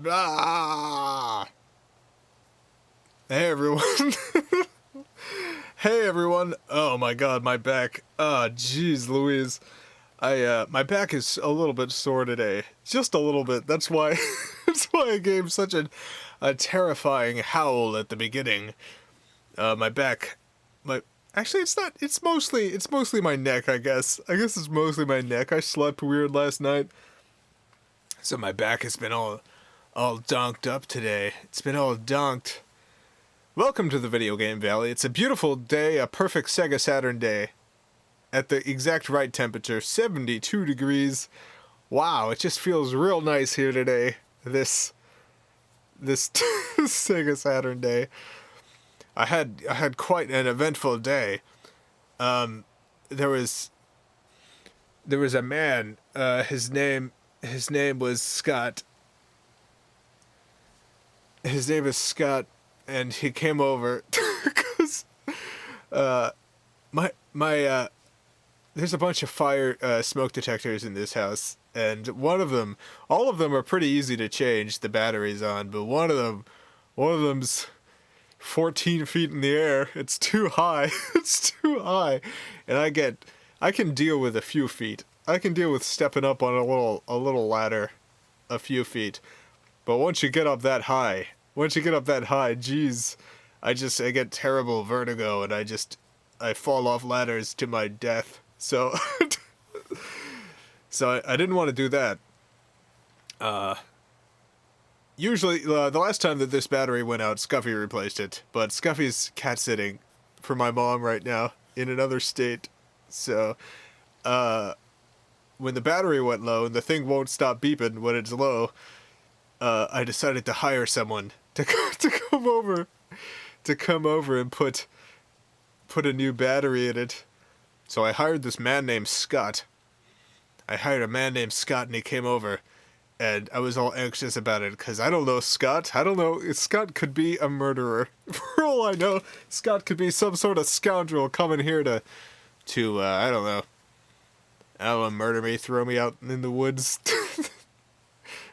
Ah! Hey everyone. Hey everyone. Oh my god, my back. Ah, jeez Louise. My back is a little bit sore today. Just a little bit. That's why that's why I gave such a terrifying howl at the beginning. My back actually it's not it's mostly my neck, I guess. I guess it's mostly my neck. I slept weird last night. So my back has been all donked up today. It's been all donked. Welcome to the Video Game Valley. It's a beautiful day, a perfect Sega Saturn day. At the exact right temperature, 72 degrees. Wow, it just feels real nice here today. This Sega Saturn day. I had quite an eventful day. There was a man, his name was Scott. His name is Scott, and he came over because there's a bunch of fire smoke detectors in this house, and all of them are pretty easy to change the batteries on, but one of them's 14 feet in the air. It's too high. It's too high, and I can deal with a few feet. I can deal with stepping up on a little ladder, a few feet. But once you get up that high, geez, I get terrible vertigo, and I fall off ladders to my death. So, I didn't want to do that. Usually, the last time that this battery went out, Scuffy replaced it. But Scuffy's cat sitting for my mom right now in another state. So, when the battery went low and the thing won't stop beeping when it's low, I decided to hire someone to come over and put a new battery in it. So I hired this man named Scott. And he came over, and I was all anxious about it because I don't know Scott. I don't know. Scott could be a murderer. For all I know, Scott could be some sort of scoundrel coming here to I don't know, murder me, throw me out in the woods.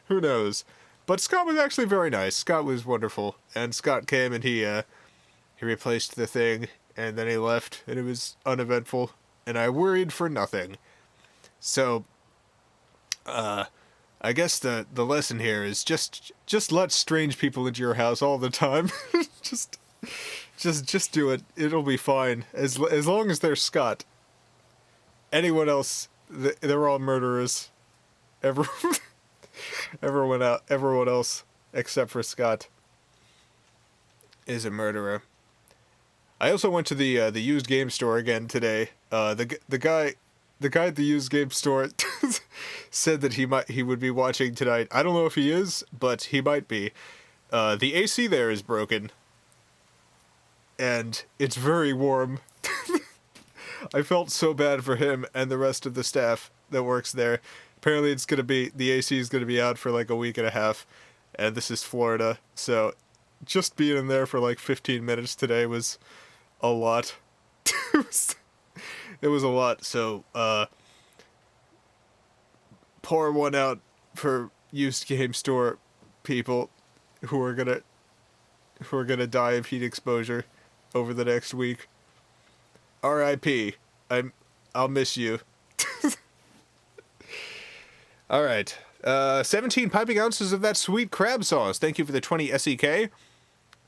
Who knows? But Scott was actually very nice. Scott was wonderful. And Scott came and he replaced the thing, and then he left, and it was uneventful, and I worried for nothing. So, I guess the lesson here is just let strange people into your house all the time. just do it. It'll be fine. As long as they're Scott. Anyone else, they're all murderers. Everyone else except for Scott is a murderer. I also went to the used game store again today. The guy at the used game store said that he would be watching tonight. I don't know if he is, but he might be. The AC there is broken, and it's very warm. I felt so bad for him and the rest of the staff that works there. Apparently the AC is going to be out for like a week and a half, and this is Florida, so just being in there for like 15 minutes today was a lot. It was a lot, so pour one out for used game store people who are gonna die of heat exposure over the next week. R.I.P. I'll miss you. All right. 17 piping ounces of that sweet crab sauce. Thank you for the 20 SEK.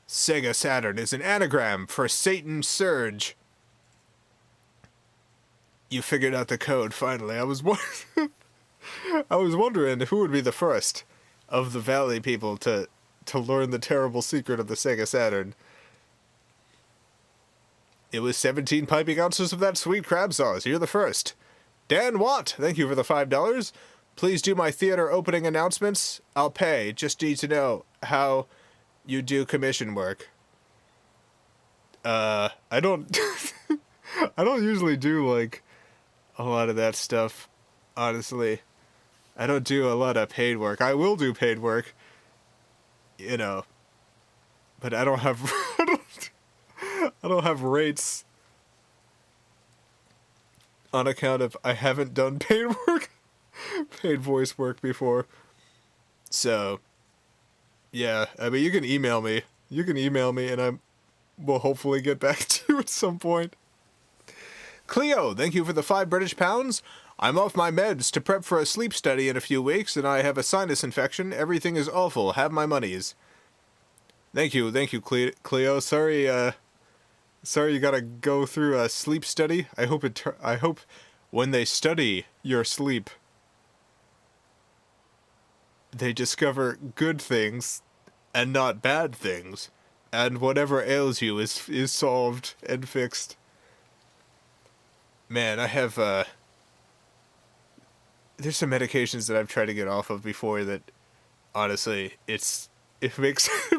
Sega Saturn is an anagram for Satan Surge. You figured out the code, finally. I was wondering who would be the first of the Valley people to learn the terrible secret of the Sega Saturn. It was 17 piping ounces of that sweet crab sauce. You're the first. Dan Watt, thank you for the $5. Please do my theater opening announcements. I'll pay. Just need to know how you do commission work. I don't I don't usually do like a lot of that stuff, honestly. I don't do a lot of paid work. I will do paid work, you know, but I don't have I don't have rates on account of I haven't done paid work. Paid voice work before. So, Yeah, I mean, you can email me. You can email me, and I will hopefully get back to you at some point. Cleo, thank you for the £5 British. I'm off my meds to prep for a sleep study in a few weeks, and I have a sinus infection. Everything is awful. Have my monies. Thank you, Cleo. Sorry you gotta go through a sleep study. I hope when they study your sleep, they discover good things and not bad things, and whatever ails you is solved and fixed. Man, I have there's some medications that I've tried to get off of before that, honestly, it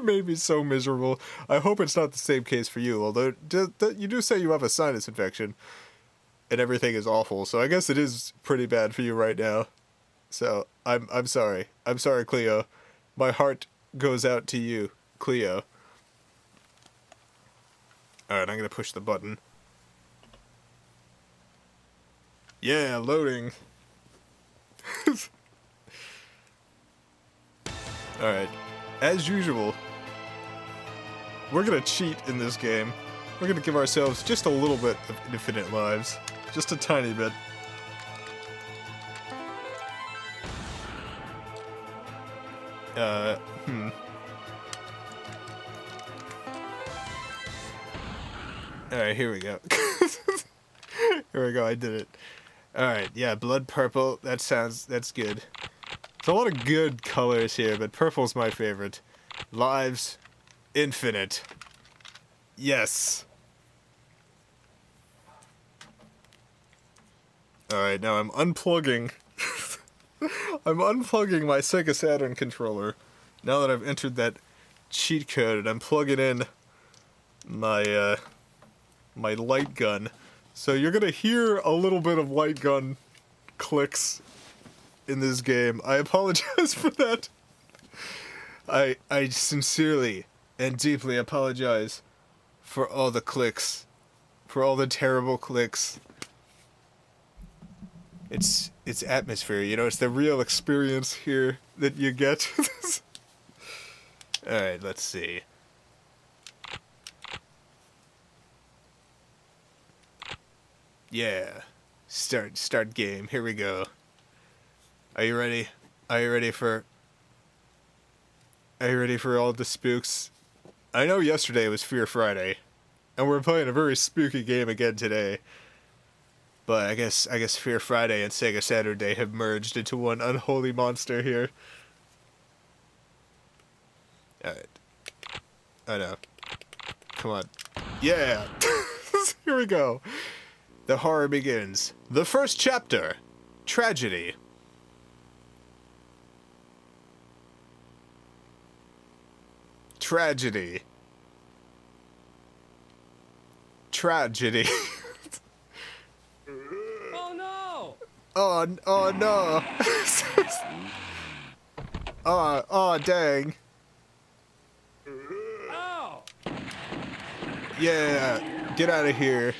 made me so miserable. I hope it's not the same case for you, although you do say you have a sinus infection and everything is awful, so I guess it is pretty bad for you right now. So, I'm sorry. I'm sorry, Cleo. My heart goes out to you, Cleo. Alright, I'm gonna push the button. Yeah, loading. Alright. As usual, we're gonna cheat in this game. We're gonna give ourselves just a little bit of infinite lives. Just a tiny bit. Alright, here we go. Here we go, I did it. Alright, yeah, blood purple, that's good. There's a lot of good colors here, but purple's my favorite. Lives, infinite. Yes. Alright, now I'm unplugging. I'm unplugging my Sega Saturn controller. Now that I've entered that cheat code, and I'm plugging in my, my light gun. So you're gonna hear a little bit of light gun clicks in this game. I apologize for that. I sincerely and deeply apologize for all the clicks. For all the terrible clicks. It's atmosphere, you know, it's the real experience here that you get. Alright, let's see. Yeah. Start game. Here we go. Are you ready? Are you ready for all the spooks? I know yesterday was Fear Friday, and we're playing a very spooky game again today. But I guess Fear Friday and Sega Saturday have merged into one unholy monster here. Alright. I know. Come on. Yeah! Here we go. The horror begins. The first chapter. Tragedy. Tragedy. Tragedy. Oh no! Oh no. Oh dang. Ow! Yeah, get out of here,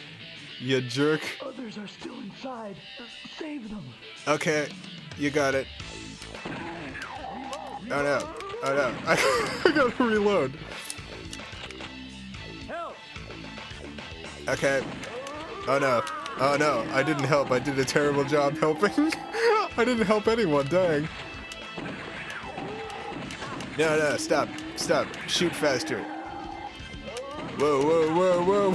you jerk. Others are still inside. Save them. Okay, you got it. Oh no. Oh no. I gotta reload. Help! Okay. Oh no. Oh no. I didn't help. I did a terrible job helping. I didn't help anyone, dang. No, stop. Stop. Shoot faster. Whoa.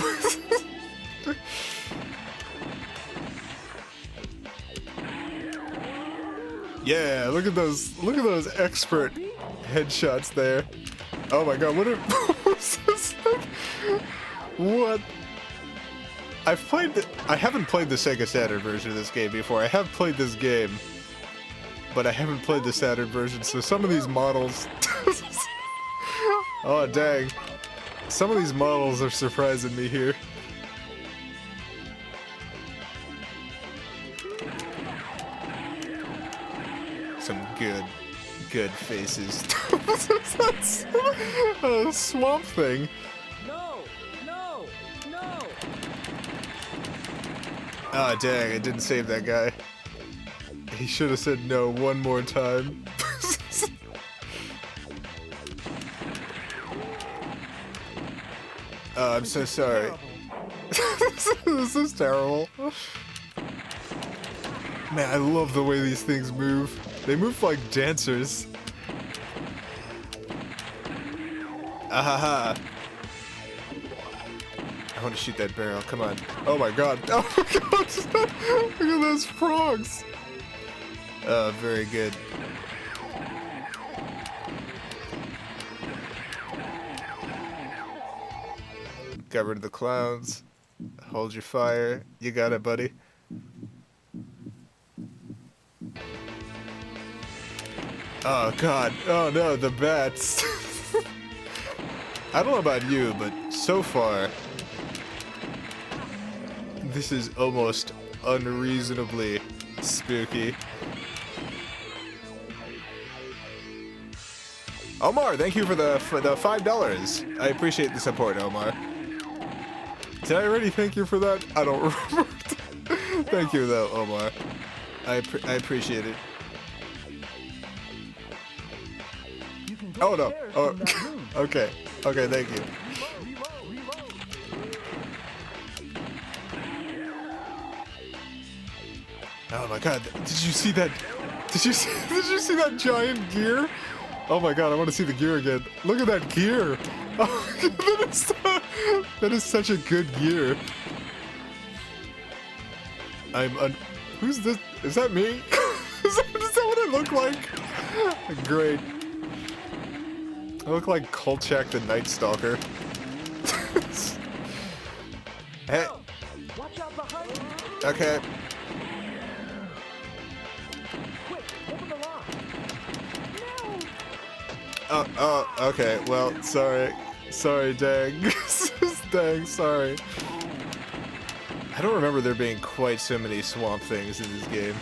Yeah, look at those expert headshots there. Oh my god, what was this? What? I haven't played the Sega Saturn version of this game before. I have played this game, but I haven't played the Saturn version, so some of these models... Oh, dang. Some of these models are surprising me here. Some good faces. That's a swamp thing. No! Ah, dang, I didn't save that guy. He should have said no one more time. Oh, I'm so sorry. This is terrible. Man, I love the way these things move. They move like dancers. Ahaha. I want to shoot that barrel. Come on. Oh my god. Oh my god. Look at those frogs. Oh, very good. Got rid of the clowns. Hold your fire. You got it, buddy. Oh god. Oh no, the bats. I don't know about you, but so far, this is almost unreasonably spooky. Omar, thank you for the $5. I appreciate the support, Omar. Did I already thank you for that? I don't remember. Thank you though, Omar. I appreciate it. Oh no. Oh, okay. Okay, thank you. Oh my god, did you see that? Did you see that giant gear? Oh my god, I want to see the gear again. Look at that gear. Oh, that is such a good gear. Who's this? Is that me? Is that what I look like? Great. I look like Kolchak the Night Stalker. Hey. Watch out behind you. Okay. Quick, open the lock. Oh, okay. Well, sorry. Sorry, dang. Dang, sorry. I don't remember there being quite so many swamp things in this game.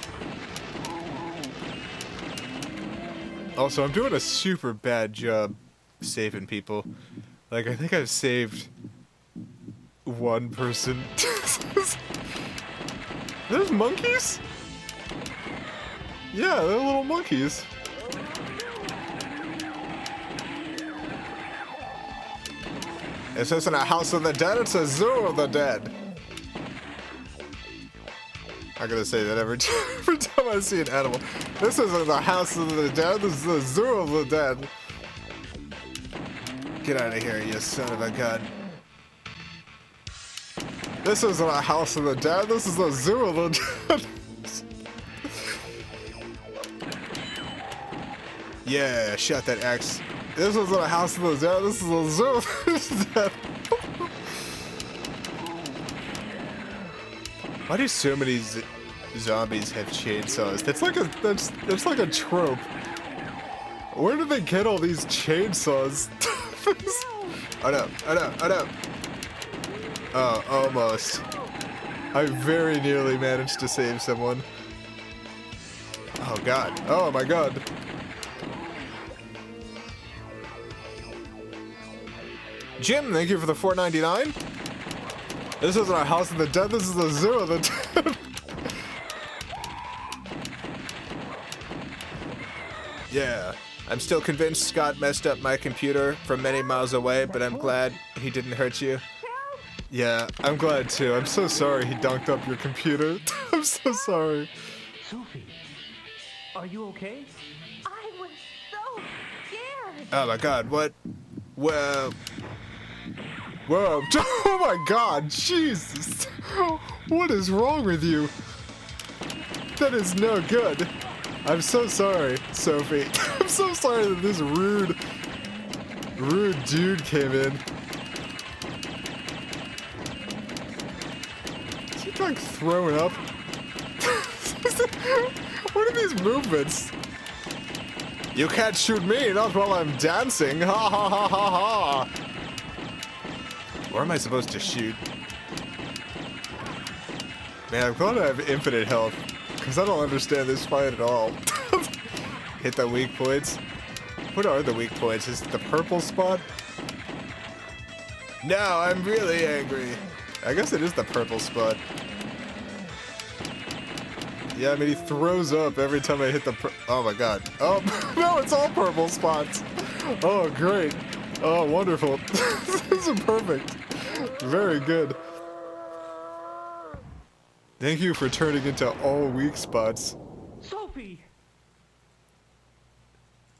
Also, I'm doing a super bad job saving people. Like, I think I've saved one person. There's monkeys? Yeah, they're little monkeys. This isn't a house of the dead, it's a zoo of the dead. I'm gonna say that every time I see an animal. This isn't the house of the dead, this is the zoo of the dead. Get out of here, you son of a gun. This isn't a house of the dead, this is the zoo of the dead. Yeah, shot that axe. This isn't a house of the dead, this is a zoo of the dead. Why do so many zombies have chainsaws? That's like a trope. Where did they get all these chainsaws? Oh no, oh no, oh no. Oh, almost. I very nearly managed to save someone. Oh god. Oh my god. Jim, thank you for the $4.99. This isn't a house of the dead, this is a zoo of the dead. Yeah. I'm still convinced Scott messed up my computer from many miles away, but I'm glad he didn't hurt you. Yeah, I'm glad too. I'm so sorry he dunked up your computer. I'm so sorry. Sophie, are you okay? I was so scared. Oh my god, what? Whoa. Whoa. Oh my god, Jesus. What is wrong with you? That is no good. I'm so sorry, Sophie. I'm so sorry that this rude dude came in. Is he like throwing up? What are these movements? You can't shoot me, not while I'm dancing. Ha ha ha ha ha. Where am I supposed to shoot? Man, I'm glad I have infinite health. Because I don't understand this fight at all. Hit the weak points. What are the weak points? Is it the purple spot? No, I'm really angry. I guess it is the purple spot. Yeah, I mean, he throws up every time I hit the oh my god. Oh, no, it's all purple spots. Oh, great. Oh, wonderful. This is perfect. Very good. Thank you for turning into all weak spots. Sophie!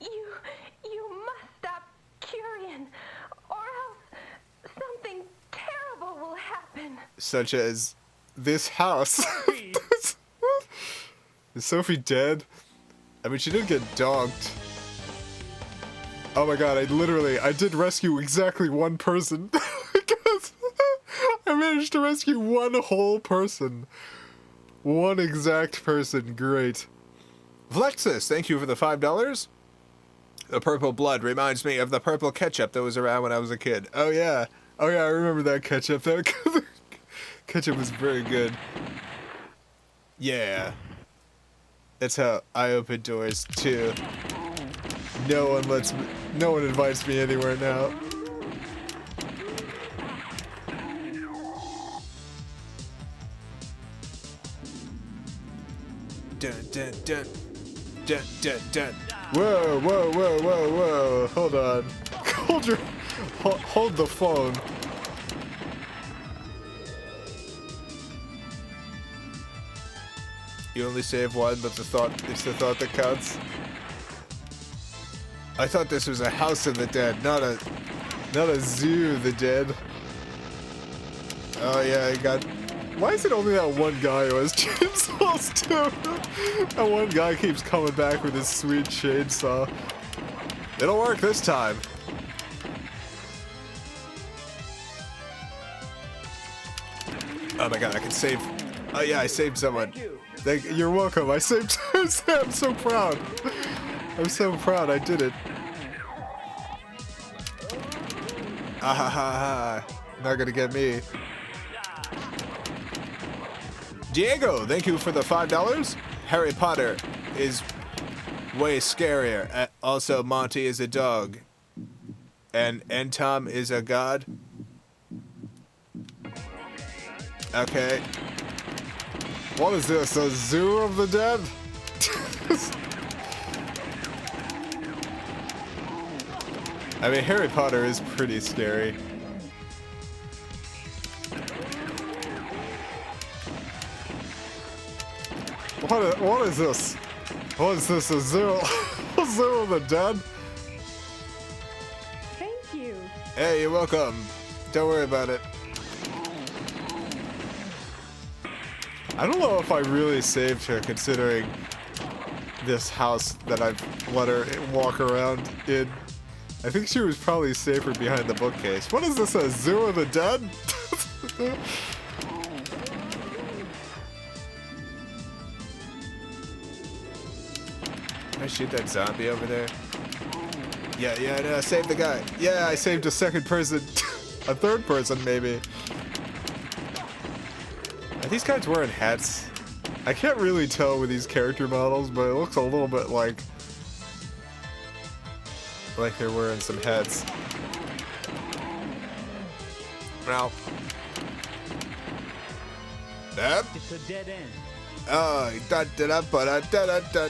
You must stop Curian, or else something terrible will happen. Such as this house. Sophie! Is Sophie dead? I mean, she did get dogged. Oh my god, I did rescue exactly one person. Because I managed to rescue one whole person. One exact person, great. Flexus, thank you for the $5. The purple blood reminds me of the purple ketchup that was around when I was a kid. Oh yeah, I remember that ketchup. That ketchup was very good. Yeah. That's how I open doors too. No one invites me anywhere now. Dun dun dun dun dun dun. Whoa. Hold on. Hold the phone. You only save one, but it's the thought that counts. I thought this was a house of the dead, not a zoo of the dead. Oh yeah, I got. Why is it only that one guy who has chainsaws too? That one guy keeps coming back with his sweet chainsaw. It'll work this time. Oh my god, I can save. Oh yeah, I saved someone. You're welcome. I saved. I'm so proud. I'm so proud I did it. Ah ha ha ha. Not gonna get me. Diego, thank you for the $5. Harry Potter is way scarier. Also, Monty is a dog. And Tom is a god. Okay. What is this? A zoo of the dead? I mean, Harry Potter is pretty scary. What is this? What is this? A zoo? A zoo of the dead? Thank you. Hey, you're welcome. Don't worry about it. I don't know if I really saved her, considering this house that I've let her walk around in. I think she was probably safer behind the bookcase. What is this, a zoo of the dead? Can I shoot that zombie over there? Yeah, no, save the guy. Yeah, I saved a second person. A third person, maybe. Are these guys wearing hats? I can't really tell with these character models, but it looks a little bit like they're wearing some hats. Now, yep. It's a dead end. Oh, da da da da da da da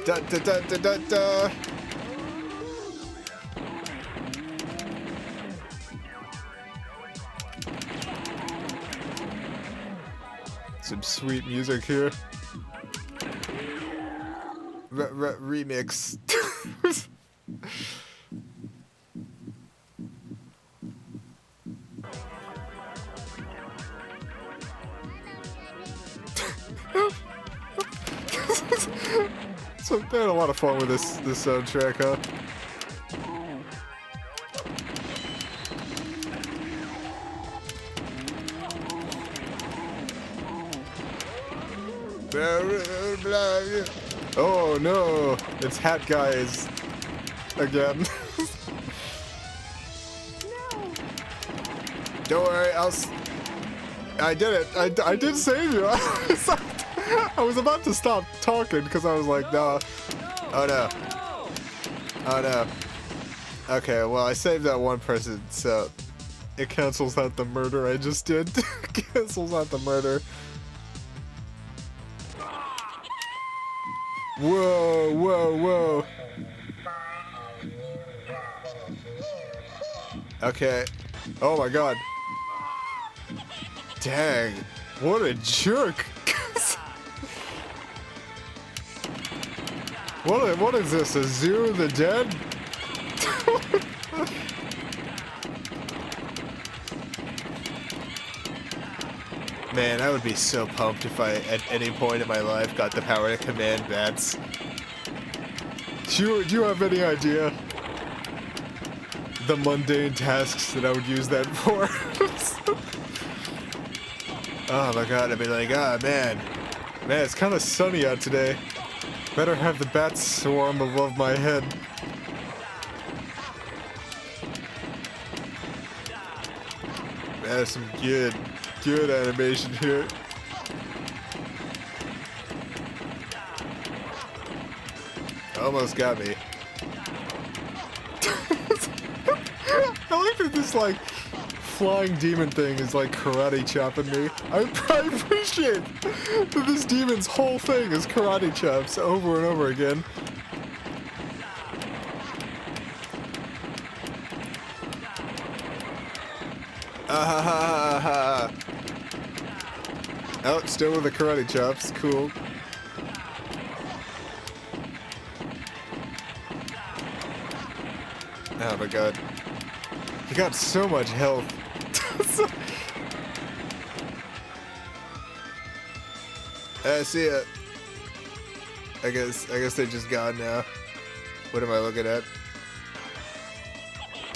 da da da da da. Some sweet music here. Remix. So they had a lot of fun with this soundtrack, huh? Oh no, it's Hat Guys again. No. Don't worry, I did it. I did save you. I was about to stop talking because I was like, no. Oh no. Oh no. Okay, well I saved that one person, so it cancels out the murder I just did. Cancels out the murder. Whoa, whoa, whoa. Okay. Oh my god. Dang, what a jerk. What is this, a Zoo of the Dead? Man, I would be so pumped if I, at any point in my life, got the power to command bats. Do you have any idea the mundane tasks that I would use that for? Oh my god, I'd be like, ah, man, it's kind of sunny out today. Better have the bats swarm above my head. There's some good animation here. Almost got me. I like that this, like, flying demon thing is, like, karate chopping me. I appreciate that this demon's whole thing is karate chops over and over again. Oh, still with the karate chops. Cool. Oh my god. He got so much health. I see it. I guess they're just gone now. What am I looking at?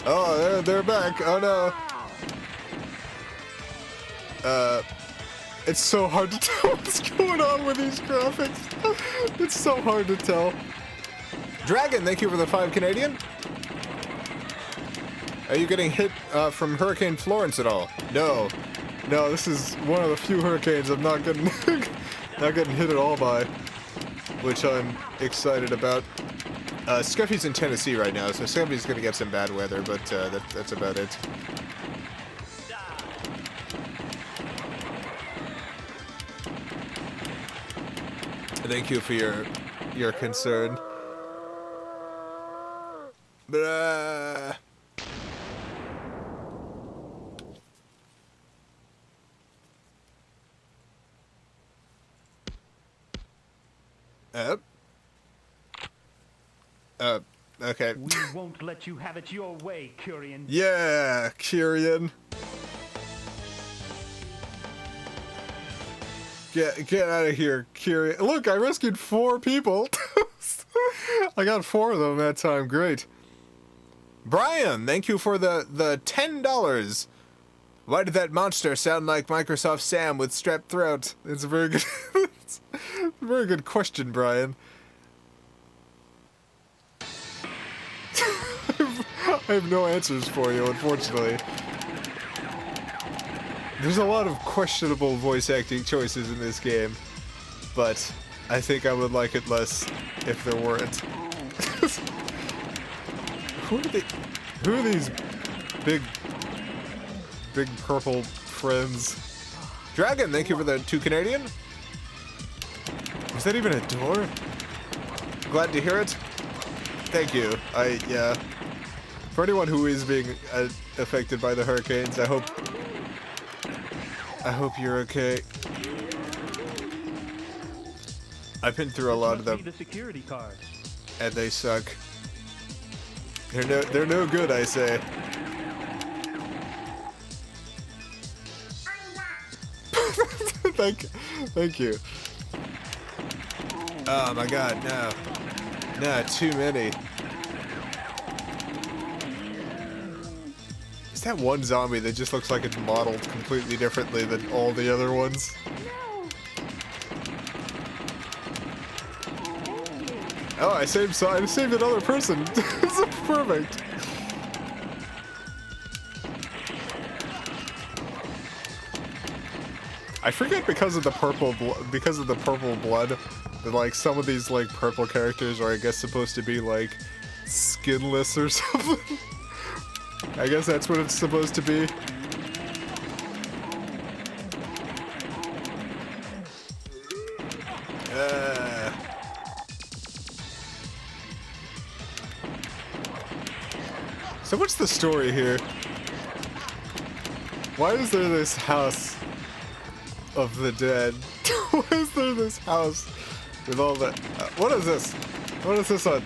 Oh, they're back. Oh no. It's so hard to tell what's going on with these graphics. It's so hard to tell. Dragon, thank you for the 5 Canadian. Are you getting hit from Hurricane Florence at all? No. No, this is one of the few hurricanes I'm not getting not getting hit at all by, which I'm excited about. Scuffy's in Tennessee right now, so Scuffy's gonna get some bad weather, but that's about it. Thank you for your concern. Okay. We won't let you have it your way, Curian. Yeah, Curian. Get out of here, Curian. Look, I rescued 4 people. I got 4 of them that time. Great. Brian, thank you for the $10. Why did that monster sound like Microsoft Sam with strep throat? It's a very good, it's a very good question, Brian. I have no answers for you, unfortunately. There's a lot of questionable voice acting choices in this game, but I think I would like it less if there weren't. Who are these big purple friends? Dragon, thank you for the 2 Canadian. Is that even a door? Glad to hear it. Thank you. Yeah. For anyone who is being affected by the hurricanes, I hope you're okay. I've been through a lot of them, The security card. and they suck. They're no good, I say. Thank you. Oh my god, no, too many. Is that one zombie that just looks like it's modeled completely differently than all the other ones? Oh, I saved another person. This is perfect. I forget because of the purple blood that like some of these like purple characters are I guess supposed to be like skinless or something. I guess that's what it's supposed to be. So what's the story here? Why is there this house of the dead. Why is there this house with all the... what is this? What is this on?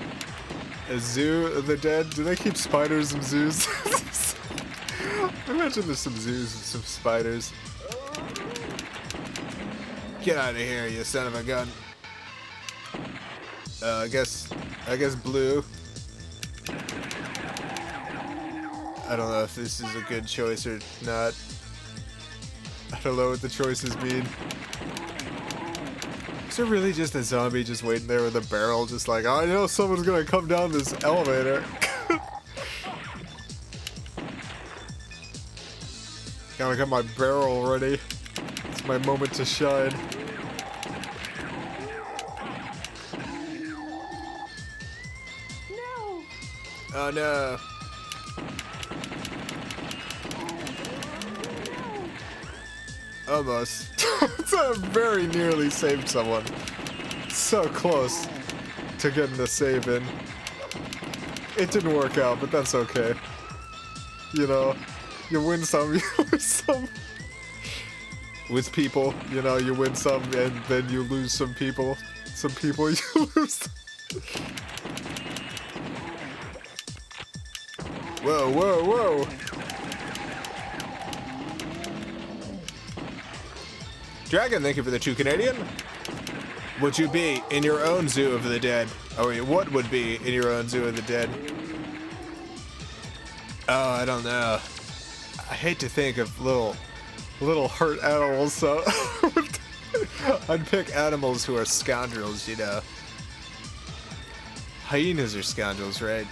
A zoo of the dead? Do they keep spiders in zoos? I imagine there's some zoos and some spiders. Get out of here, you son of a gun. I guess blue. I don't know if this is a good choice or not. I don't know what the choices mean. Is there really just a zombie just waiting there with a barrel, just like, oh, I know someone's gonna come down this elevator. Gotta get my barrel ready. It's my moment to shine. No. Oh no. Almost. I very nearly saved someone. So close to getting the save in. It didn't work out, but that's okay. You know, you win some, you lose some. With people, you know, you win some and then you lose some people. Some people you lose. Whoa, whoa, whoa. Dragon, thank you for the 2 Canadian. Would you be in your own zoo of the dead? Oh wait, what would be in your own zoo of the dead? Oh, I don't know. I hate to think of little hurt animals, so I'd pick animals who are scoundrels, you know. Hyenas are scoundrels, right?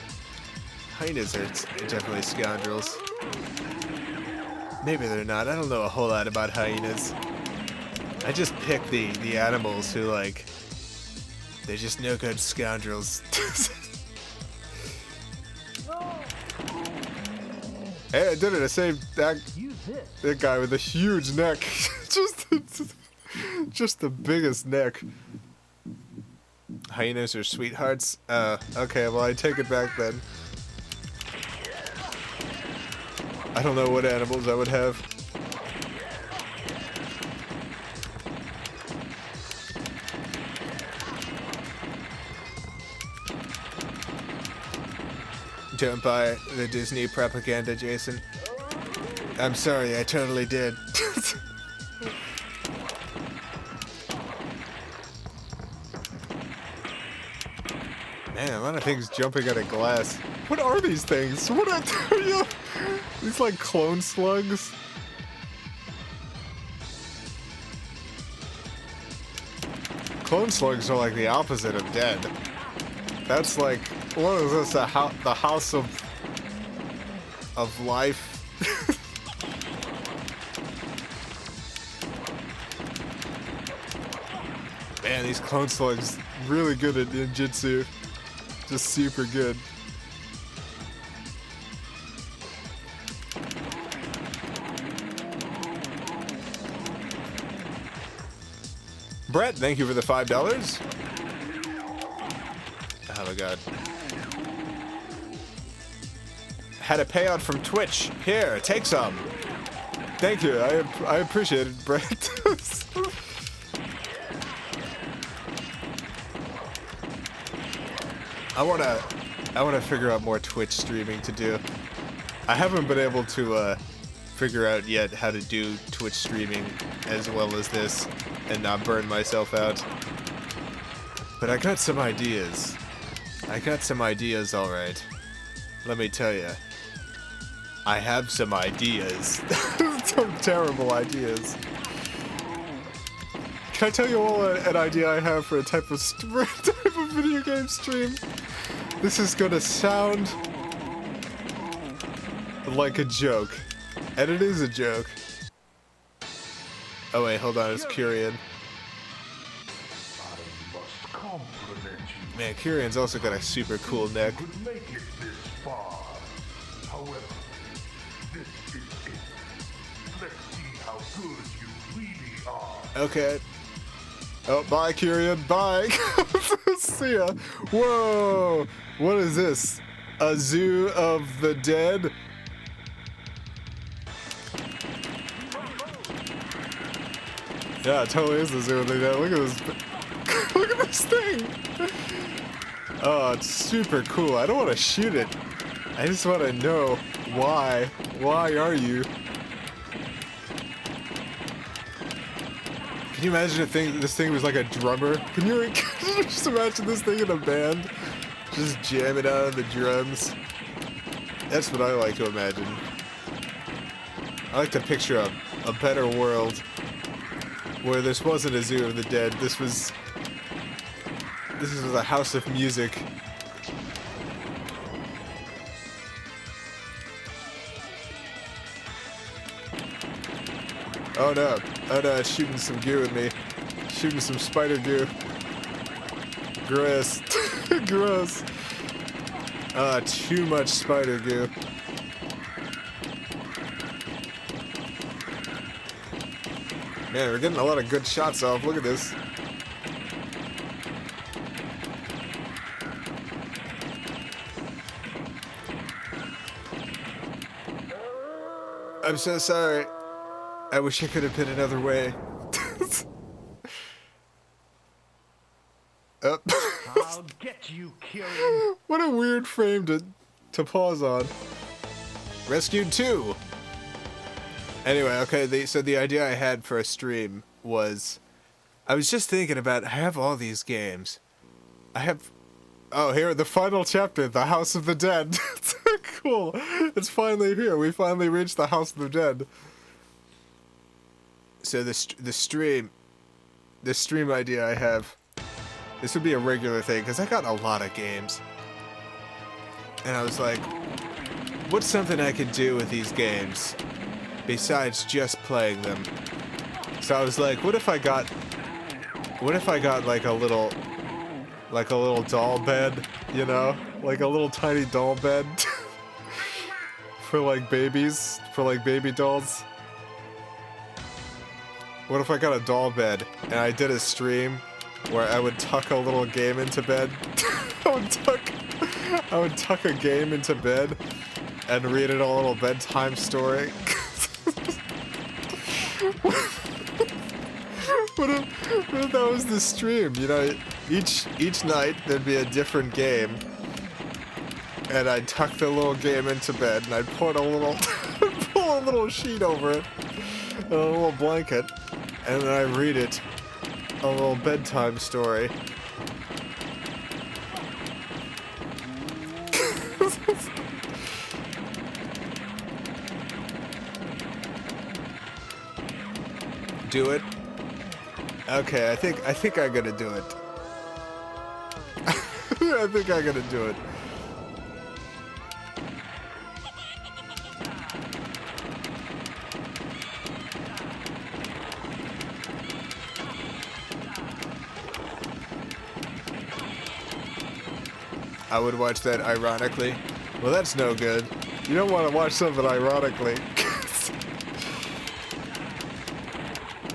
Hyenas are definitely scoundrels. Maybe they're not. I don't know a whole lot about hyenas. I just pick the animals who, like, they're just no good scoundrels. Hey, I did it. I saved that guy with a huge neck. just the biggest neck. Hyenas are sweethearts? Okay, well, I take it back then. I don't know what animals I would have. Don't buy the Disney propaganda, Jason. I'm sorry, I totally did. Man, a lot of things jumping out of glass. What are these things? What are you? These like clone slugs? Clone slugs are like the opposite of dead. That's like, what is this? The house of life? Man, these clone slugs really good at ninjutsu. Just super good. Brett, thank you for the $5. Oh my god. Had a payout from Twitch. Here, take some. Thank you. I appreciate it, Brett. I wanna figure out more Twitch streaming to do. I haven't been able to figure out yet how to do Twitch streaming as well as this and not burn myself out. But I got some ideas. Alright. Let me tell you. I have some ideas. Some terrible ideas. Can I tell you all an idea I have for a type of video game stream? This is gonna sound like a joke. And it is a joke. Oh wait, hold on, it's Kurian. Man, Kurian's also got a super cool neck. Okay. Oh, bye, Kurian. Bye. See ya. Whoa. What is this? A zoo of the dead? Yeah, it totally is the zoo thing. Look at this. Look at this thing. Oh, it's super cool. I don't want to shoot it. I just want to know why. Why are you? Can you imagine this thing was like a drummer? Can you just imagine this thing in a band? Just jamming out on the drums. That's what I like to imagine. I like to picture a better world where this wasn't a zoo of the dead. This was a house of music. Oh no, it's shooting some goo at me. Shooting some spider goo. Gross. Gross. Too much spider goo. Man, we're getting a lot of good shots off. Look at this. I'm so sorry. I wish I could have been another way. Oh. I'll get you, Kyrian. What a weird frame to pause on. Rescued 2. Anyway, okay, so the idea I had for a stream was, I was just thinking about, I have all these games. Oh, here, the final chapter, The House of the Dead. Cool. It's finally here. We finally reached the House of the Dead. So the stream idea I have, this would be a regular thing, because I got a lot of games. And I was like, what's something I could do with these games besides just playing them? So I was like, what if I got like a little doll bed, you know? Like a little tiny doll bed for like babies, for like baby dolls. What if I got a doll bed and I did a stream where I would tuck a little game into bed? I would tuck a game into bed and read it a little bedtime story. What if that was the stream? You know, each night there'd be a different game, and I'd tuck the little game into bed, and I'd put a little pull a little sheet over it, and a little blanket, and then I'd read it a little bedtime story. Do it? Okay, I think I'm gonna do it. I think I'm gonna do it. I would watch that ironically. Well, that's no good. You don't want to watch something ironically.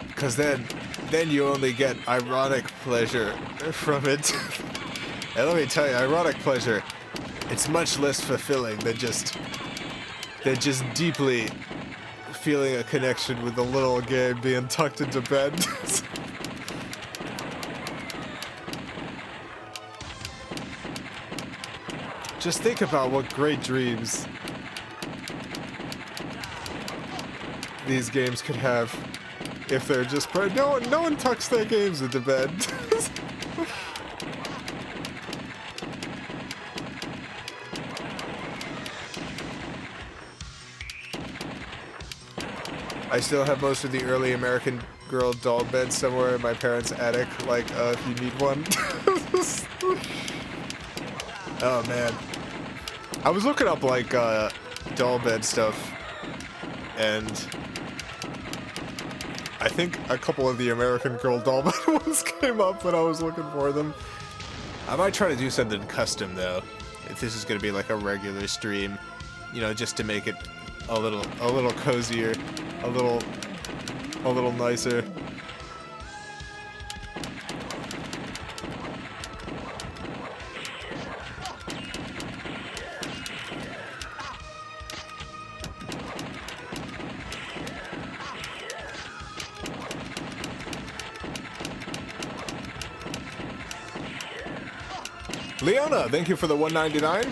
Because then you only get ironic pleasure from it. And let me tell you, ironic pleasure, it's much less fulfilling than just deeply feeling a connection with the little game being tucked into bed. Just think about what great dreams these games could have if they're just no one tucks their games into bed. I still have most of the early American Girl doll beds somewhere in my parents' attic, like, if you need one. Oh, man. I was looking up, like, doll bed stuff, and I think a couple of the American Girl doll bed ones came up when I was looking for them. I might try to do something custom, though, if this is going to be, like, a regular stream, you know, just to make it a little cozier, a little nicer. Leona, thank you for the 199.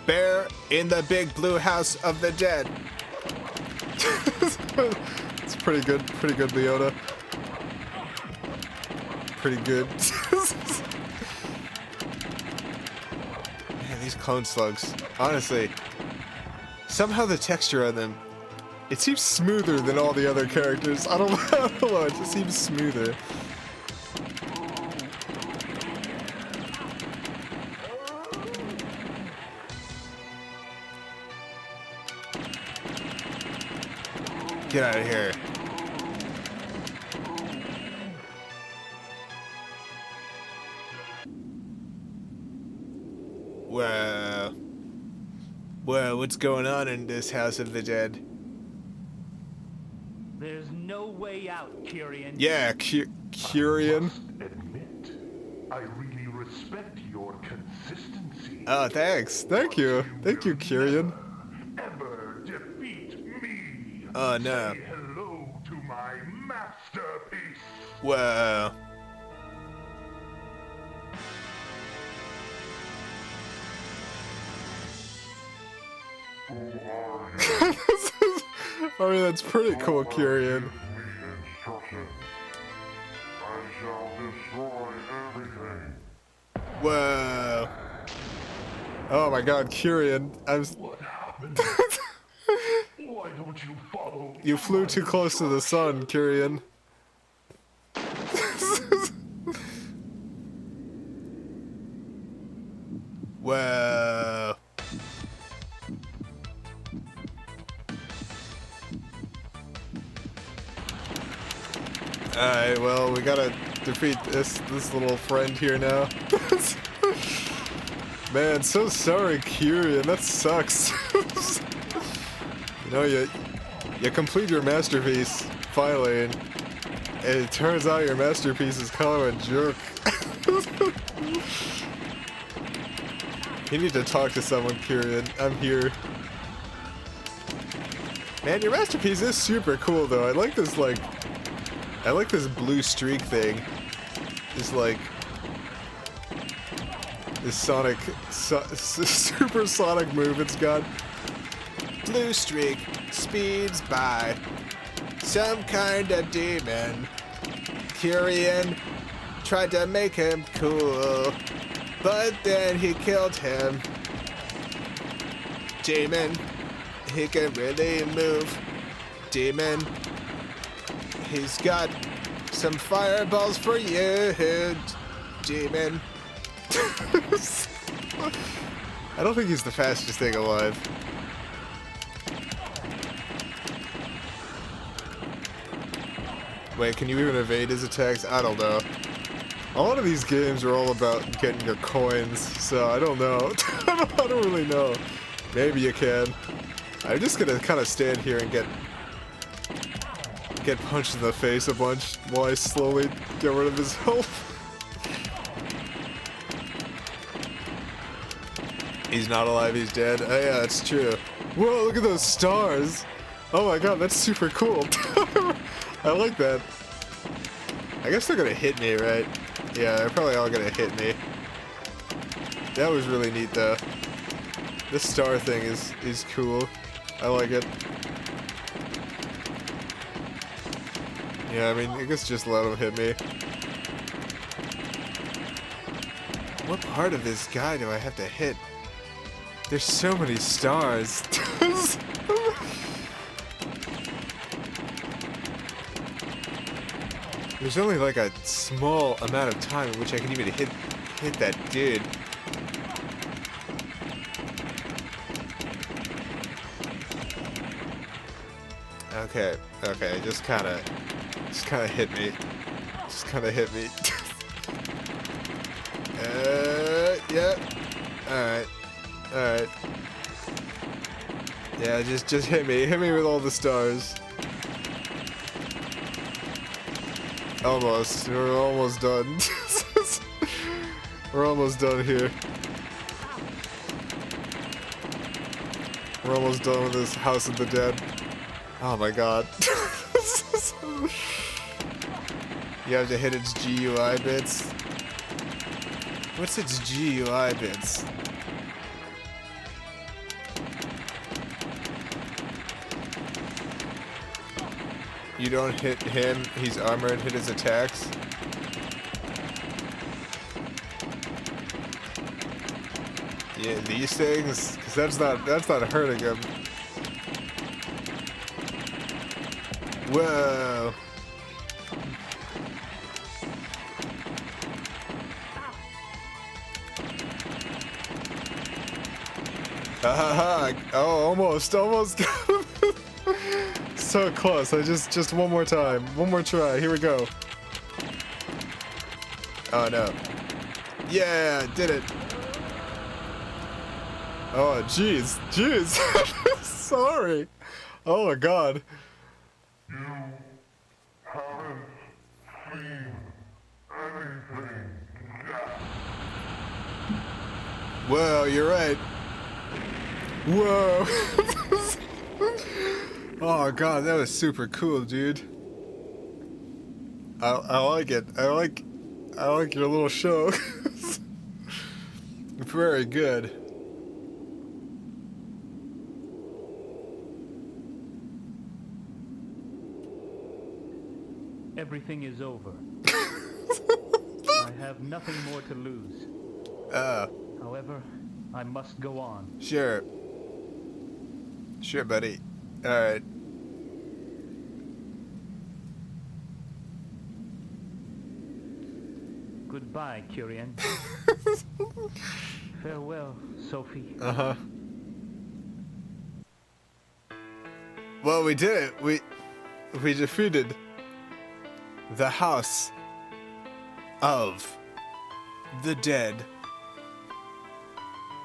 Bear in the big blue house of the dead. It's pretty good, Leona. Pretty good. Man, these clone slugs. Honestly, somehow the texture on them, it seems smoother than all the other characters. I don't know, it just seems smoother. Get out of here. Well, what's going on in this House of the Dead? There's no way out, Kyrian. Yeah, Kyrian. Admit, I really respect your consistency. Oh, thanks. Thank you. Thank you, Kyrian. Ever defeat me. Oh, no. Say hello to my masterpiece. Whoa. Who are you? I mean, that's pretty cool, Kyrian. Give me instructions. I shall destroy everything. Whoa. Oh my god, Kyrian. What happened? Why don't you follow? You flew too close to the sun, Kyrian. Whoa. Alright, well, we gotta defeat this little friend here now. Man, so sorry, Kyrian. That sucks. You know, you complete your masterpiece, finally, and it turns out your masterpiece is kind of a jerk. You need to talk to someone, Kyrian. I'm here. Man, your masterpiece is super cool, though. I like this blue streak thing. This sonic, supersonic move it's got. Blue streak speeds by some kind of demon. Kyrian tried to make him cool, but then he killed him. Demon, he can really move. Demon, he's got some fireballs for you, Demon. I don't think he's the fastest thing alive. Wait, can you even evade his attacks? I don't know. A lot of these games are all about getting your coins, so I don't know. I don't really know. Maybe you can. I'm just gonna kind of stand here and get punched in the face a bunch while I slowly get rid of his health. He's not alive, he's dead. Oh yeah, that's true. Whoa, look at those stars! Oh my god, that's super cool. I like that. I guess they're gonna hit me, right? Yeah, they're probably all gonna hit me. That was really neat, though. This star thing is cool. I like it. Yeah, I mean, I guess just let him hit me. What part of this guy do I have to hit? There's so many stars. There's only like a small amount of time in which I can even hit that dude. Okay, just kinda hit me. Just kinda hit me. Yeah. Alright. Yeah, just hit me. Hit me with all the stars. Almost. We're almost done. We're almost done here. We're almost done with this House of the Dead. Oh my god. You have to hit its GUI bits. What's its GUI bits? You don't hit him, he's armored, hit his attacks. Yeah, these things, because that's not hurting him. Whoa. Oh, almost got him. So close. Just one more time. One more try. Here we go. Oh no. Yeah, did it. Oh, jeez. Sorry. Oh my god. You haven't seen anything yet. Whoa, you're right. Whoa. Oh god, that was super cool, dude. I like it. I like your little show. Very good. Everything is over. I have nothing more to lose. However, I must go on. Sure. Sure, buddy. Alright. Goodbye, Kyrian. Farewell, Sophie. Uh-huh. Well, we did it. We defeated the House of the Dead.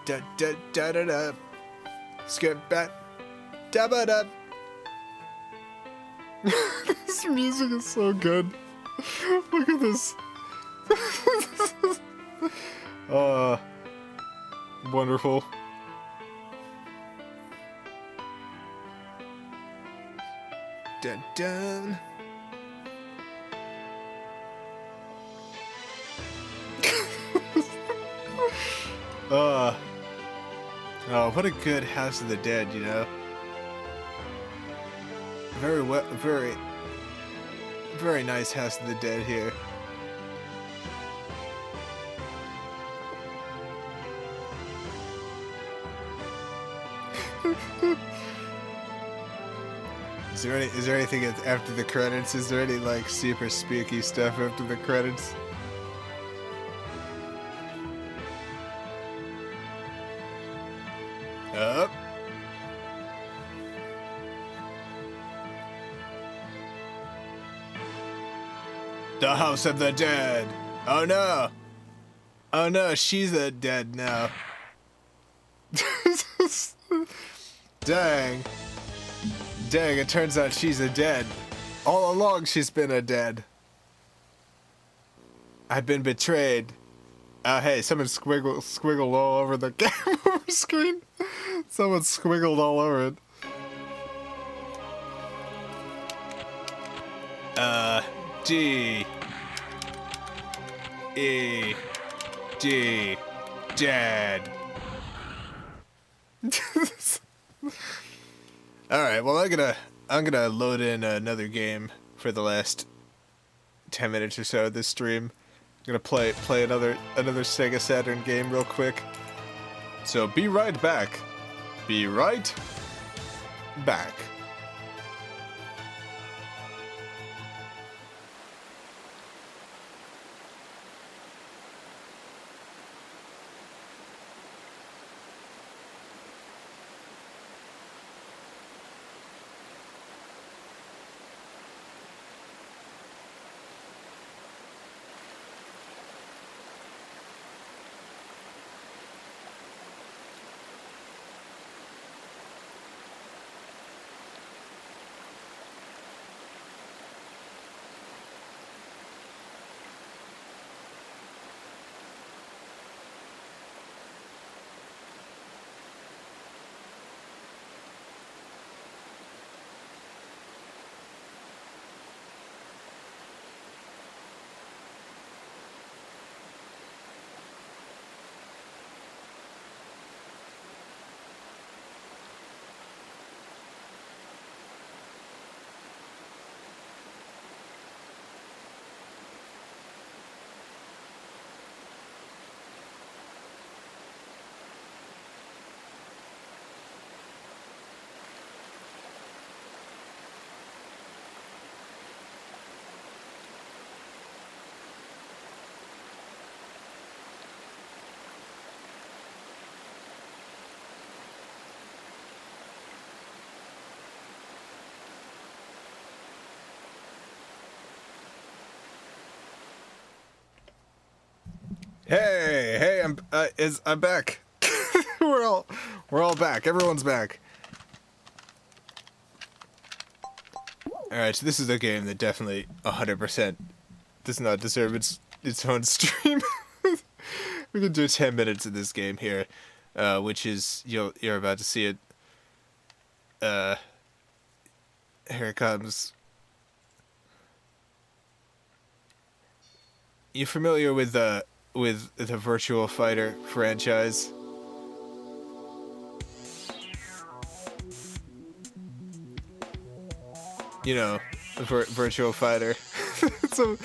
Da da da da da. Skip back. Da ba da. This music is so good. Look at this. Wonderful. Dun dun. Oh, what a good House of the Dead, you know. Very nice House of the Dead here. Is there anything after the credits? Is there any like super spooky stuff after the credits? Up. The House of the Dead. Oh no. Oh no, she's dead now. Dang. Dang, it turns out she's a dead. All along she's been a dead. I've been betrayed. Hey, someone squiggled all over the game over screen. Someone squiggled all over it. D. E. D. Dead. Alright, well I'm gonna load in another game for the last 10 minutes or so of this stream. I'm gonna play another Sega Saturn game real quick. So be right back. Be right back. Hey, I'm back. we're all back. Everyone's back. All right, so this is a game that definitely 100% does not deserve its own stream. We can do 10 minutes of this game here, which is you're about to see it. Here it comes. You familiar with the Virtual Fighter franchise? You know, Virtual Fighter. it's a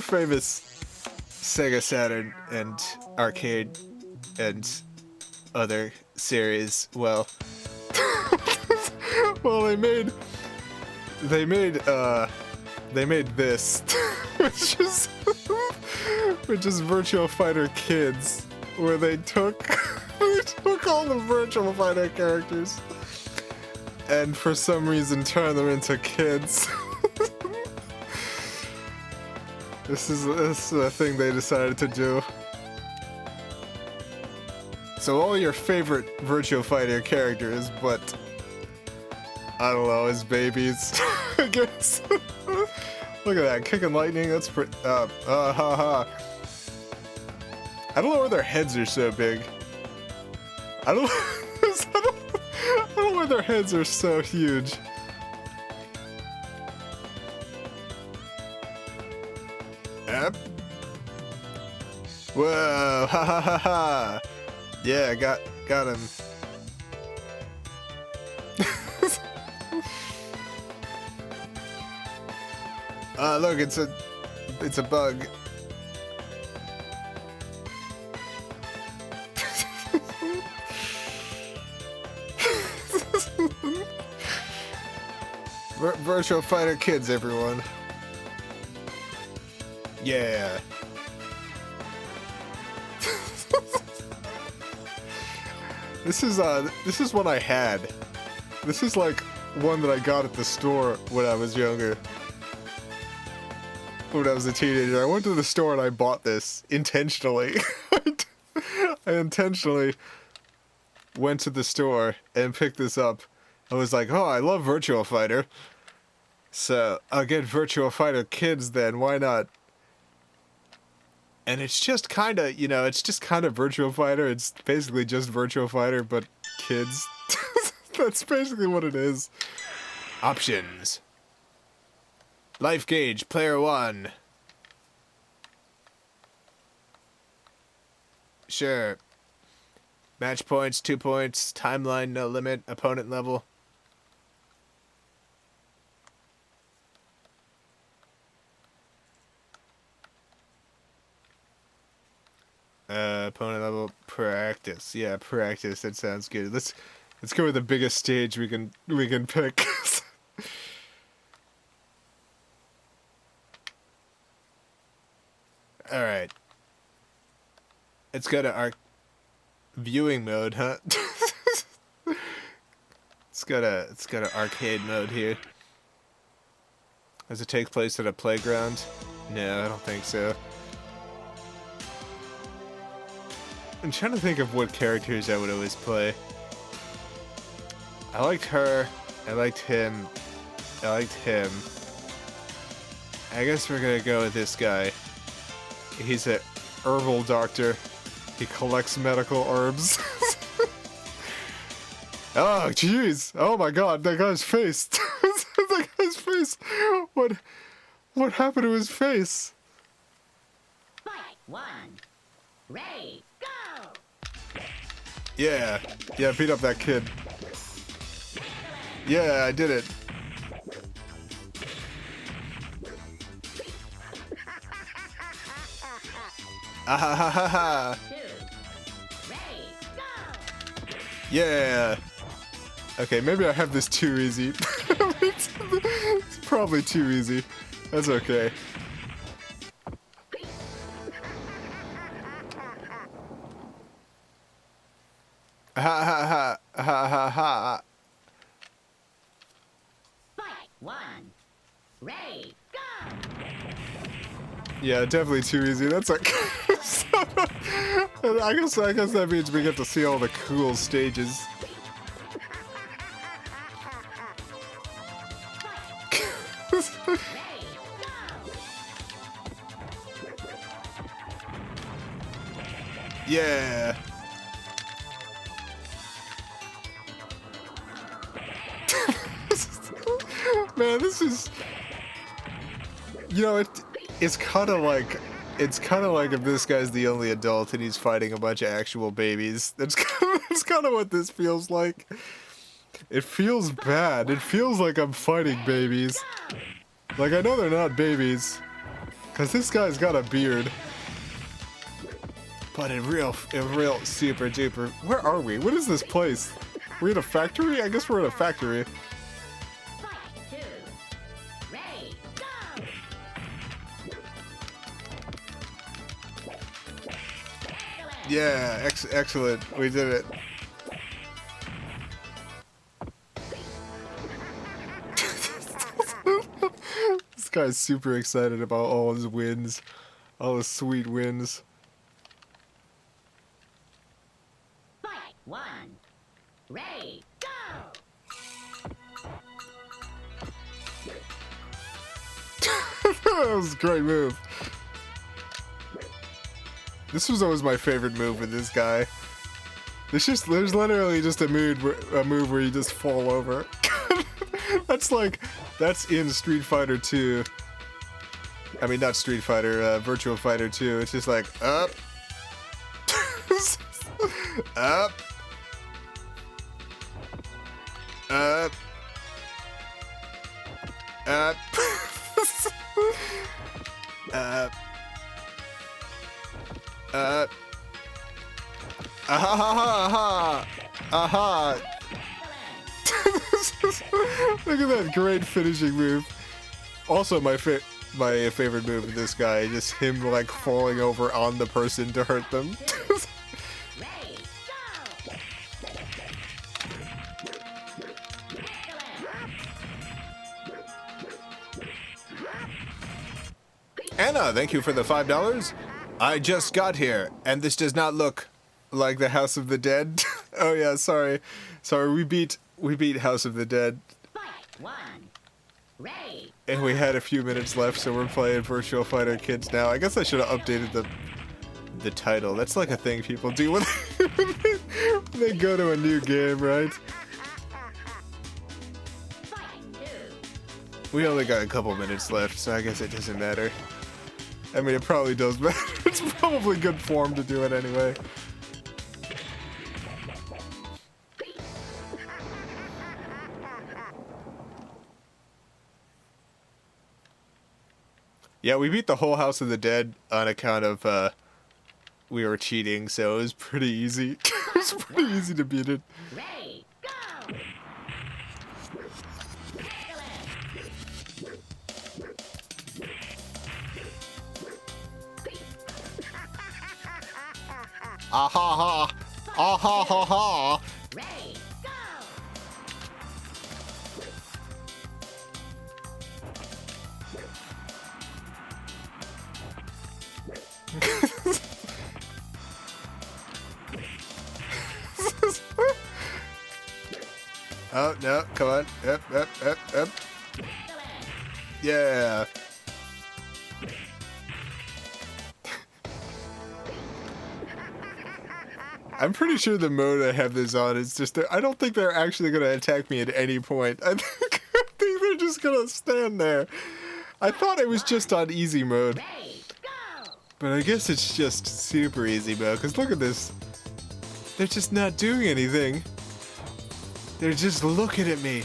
famous Sega Saturn and arcade and other series. Well, they made this, which is Virtual Fighter Kids, where they took all the Virtual Fighter characters and for some reason turn them into kids. This is a thing they decided to do. So all your favorite Virtual Fighter characters, but I don't know, as babies, I guess. Look at that, kicking lightning, that's pretty, I don't know why their heads are so big. I don't know why their heads are so huge. Yep. Whoa, ha ha ha ha. Yeah, got him. Look, it's a bug. Virtual Fighter Kids, everyone. Yeah. This is one I had. This is like one that I got at the store when I was younger. When I was a teenager, I went to the store and I bought this intentionally. I intentionally went to the store and picked this up. I was like, oh, I love Virtual Fighter. So I'll get Virtual Fighter Kids then, why not? And it's just kind of, it's just kind of Virtual Fighter. It's basically just Virtual Fighter, but kids. That's basically what it is. Options. Life gauge, player 1. Sure. Match points, 2 points. Timeline, no limit. Opponent level. Opponent level, practice. Yeah, practice. That sounds good. Let's go with the biggest stage we can pick. All right. It's got our viewing mode, huh? It's got an arcade mode here. Does it take place at a playground? No, I don't think so. I'm trying to think of what characters I would always play. I liked her. I liked him. I liked him. I guess we're gonna go with this guy. He's a herbal doctor. He collects medical herbs. Oh, jeez. Oh my god, that guy's face. That guy's face. What happened to his face? Fight 1. Ready, go! Yeah, beat up that kid. Yeah, I did it. Ah ha ha ha ha. 2. Ready, go! Yeah. Okay, maybe I have this too easy. It's probably too easy. That's okay. Ha ha ha ha ha ha. Fight 1. Ready, go! Yeah, definitely too easy. That's like, I guess that means we get to see all the cool stages. Yeah. Man, this is, you know, it's kind of like if this guy's the only adult and he's fighting a bunch of actual babies. That's kind of what this feels like. It feels bad. It feels like I'm fighting babies. Like, I know they're not babies, cause this guy's got a beard. But in real super duper. Where are we? What is this place? We're in a factory? I guess we're in a factory. Yeah, excellent. We did it. This guy's super excited about all his wins. All his sweet wins. Fight 1. Ready, go! That was a great move. This was always my favorite move with this guy. There's literally just a move where you just fall over. That's in Street Fighter 2. I mean, not Street Fighter, Virtual Fighter 2. It's just like, up. Up. Up. Up. Up. Aha! Aha! Look at that great finishing move. Also, my favorite move of this guy, just him like falling over on the person to hurt them. Anna, thank you for the $5. I just got here, and this does not look like the House of the Dead. Oh yeah, sorry, we beat House of the Dead. Fight 1. Ready. And we had a few minutes left, so we're playing Virtual Fighter Kids now. I guess I should have updated the title. That's like a thing people do when they go to a new game, right? Fight 2. We only got a couple minutes left, so I guess it doesn't matter. I mean, it probably does matter. It's probably good form to do it anyway. Yeah, we beat the whole House of the Dead on account of, we were cheating, so it was pretty easy. It was pretty easy to beat it. Ready, go! Ah ha ha! Ah ha ha ha! Ready, go! Oh no, come on. Up. Yeah. I'm pretty sure the mode I have this on is just, I don't think they're actually going to attack me at any point. I think they're just going to stand there. I thought it was just on easy mode. Ready, go! But I guess it's just super easy mode, because look at this. They're just not doing anything. They're just looking at me,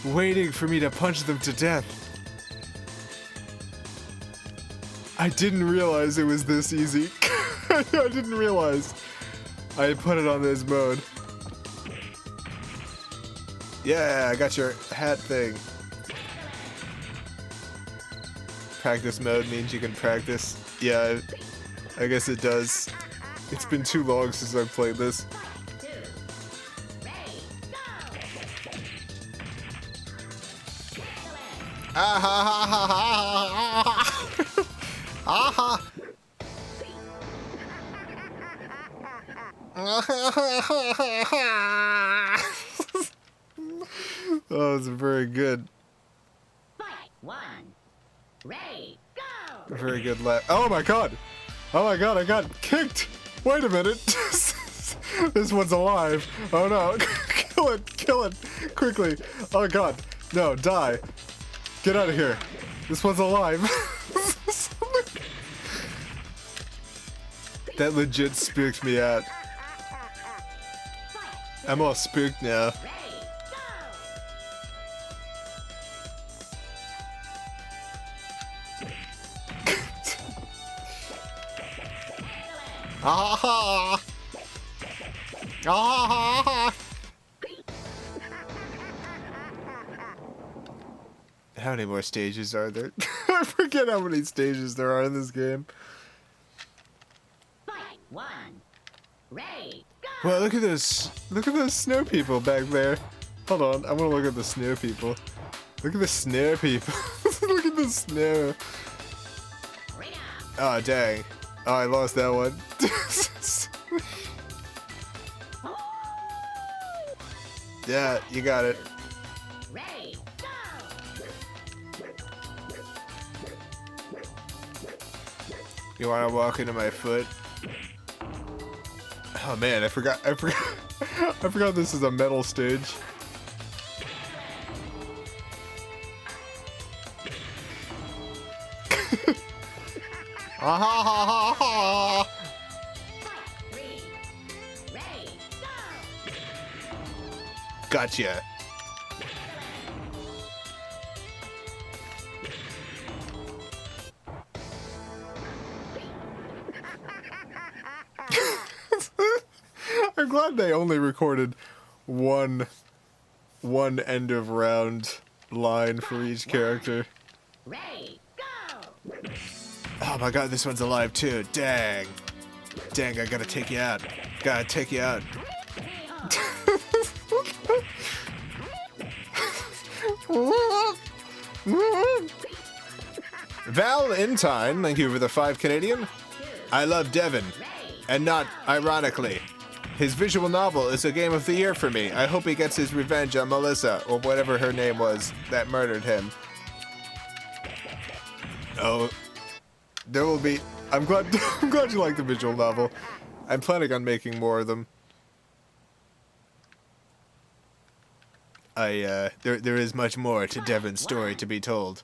waiting for me to punch them to death. I didn't realize it was this easy. I didn't realize I put it on this mode. Yeah, I got your hat thing. Practice mode means you can practice. Yeah, I guess it does. It's been too long since I've played this. Ah ha ha ha ha ha! Aha! Oh, it's very good. Fight 1. Ready, go! Very good oh my god! Oh my god, I got kicked! Wait a minute! This one's alive! Oh no! Kill it! Kill it! Quickly! Oh god! No, die! Get out of here! This one's alive! That legit spooked me out. I'm all spooked now. Ready, go! Ah! Ah! How many more stages are there? I forget how many stages there are in this game. Fight 1. Ready, go! Well, look at this. Look at those snow people back there. Hold on, I want to look at the snow people. Look at the snow people. Look at the snow. Ring up! Oh, dang. Oh, I lost that one. Yeah, you got it. Ready, go! You want to walk into my foot? Oh man, I forgot I forgot this is a metal stage. Ah ha ha ha ha! Fight 3. Ready, go! Gotcha. I'm glad they only recorded one end of round line for each character. Ready, go! Oh my god, this one's alive too. Dang. Dang, I gotta take you out. Gotta take you out. Valentine, thank you for the 5 Canadian. I love Devin. And not ironically. His visual novel is a game of the year for me. I hope he gets his revenge on Melissa, or whatever her name was, that murdered him. Oh. There will be... I'm glad you like the visual novel. I'm planning on making more of them. There is much more to Devin's story to be told.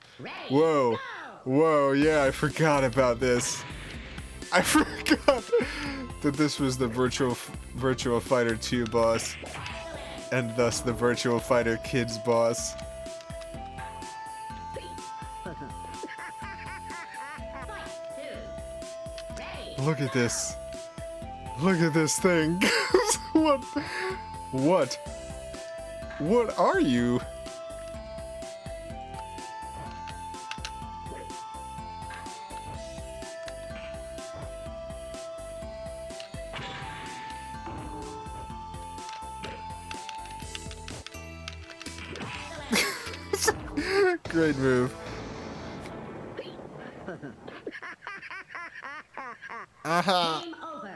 Whoa. Whoa, yeah, I forgot about this. I forgot that this was the Virtual Fighter 2 boss, and thus the Virtual Fighter Kids boss. Look at this. Look at this thing. What? What are you? Great move. Aha! Game over.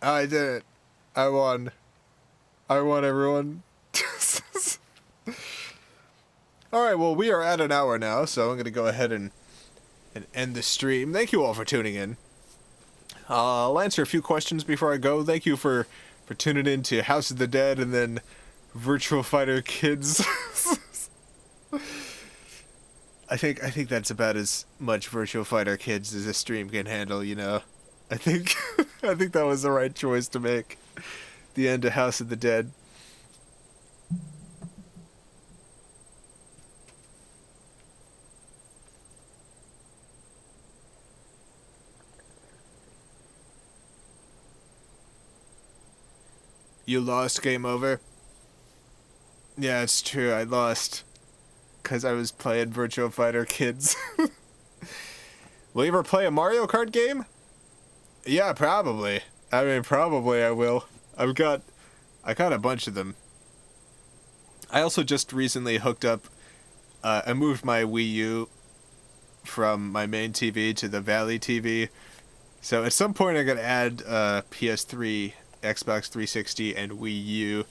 I did it. I won. I won, everyone. Alright, well, we are at an hour now, so I'm going to go ahead and end the stream. Thank you all for tuning in. I'll answer a few questions before I go. Thank you for tuning in to House of the Dead and then Virtual Fighter Kids. I think that's about as much Virtual Fighter Kids as a stream can handle, you know. I think that was the right choice to make. The end of House of the Dead. You lost, game over? Yeah, it's true, I lost. Because I was playing Virtual Fighter Kids. Will you ever play a Mario Kart game? Yeah, probably. I mean, probably I will. I got a bunch of them. I also just recently hooked up, I moved my Wii U from my main TV to the Valley TV. So at some point I'm gonna add PS3, Xbox 360, and Wii U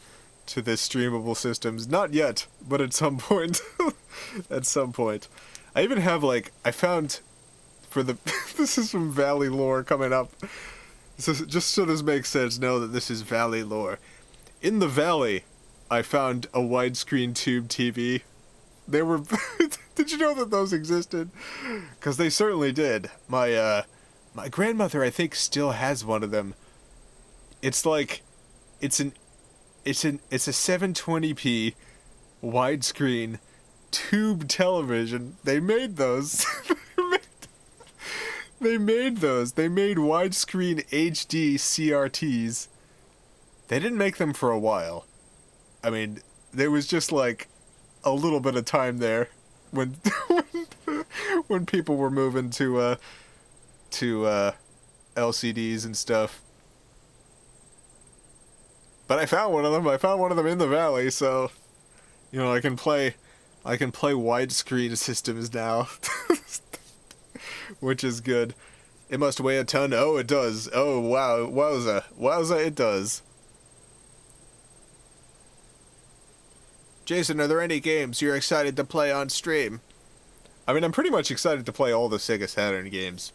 to the streamable systems. Not yet, but at some point. At some point. I even have I found for the this is some Valley lore coming up. So just so this makes sense, know that this is Valley lore. In the Valley, I found a widescreen tube TV. They were did you know that those existed? Because they certainly did. My grandmother, I think, still has one of them. It's a 720p widescreen tube television. They made those. They made those. They made widescreen HD CRTs. They didn't make them for a while. I mean, there was just a little bit of time there when when people were moving to LCDs and stuff. But I found one of them. I found one of them in the Valley, so I can play widescreen systems now. Which is good. It must weigh a ton. Oh, it does. Oh, wow. Wowza, it does. Jason, are there any games you're excited to play on stream? I mean, I'm pretty much excited to play all the Sega Saturn games.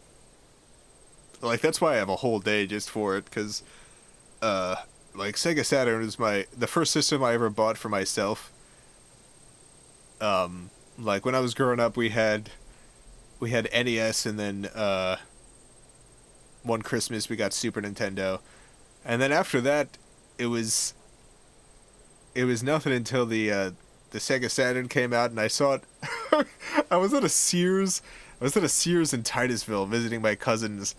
That's why I have a whole day just for it, because, Sega Saturn is the first system I ever bought for myself. When I was growing up, we had NES, and then one Christmas we got Super Nintendo, and then after that it was nothing until the Sega Saturn came out, and I saw it. I was at a Sears in Titusville visiting my cousins,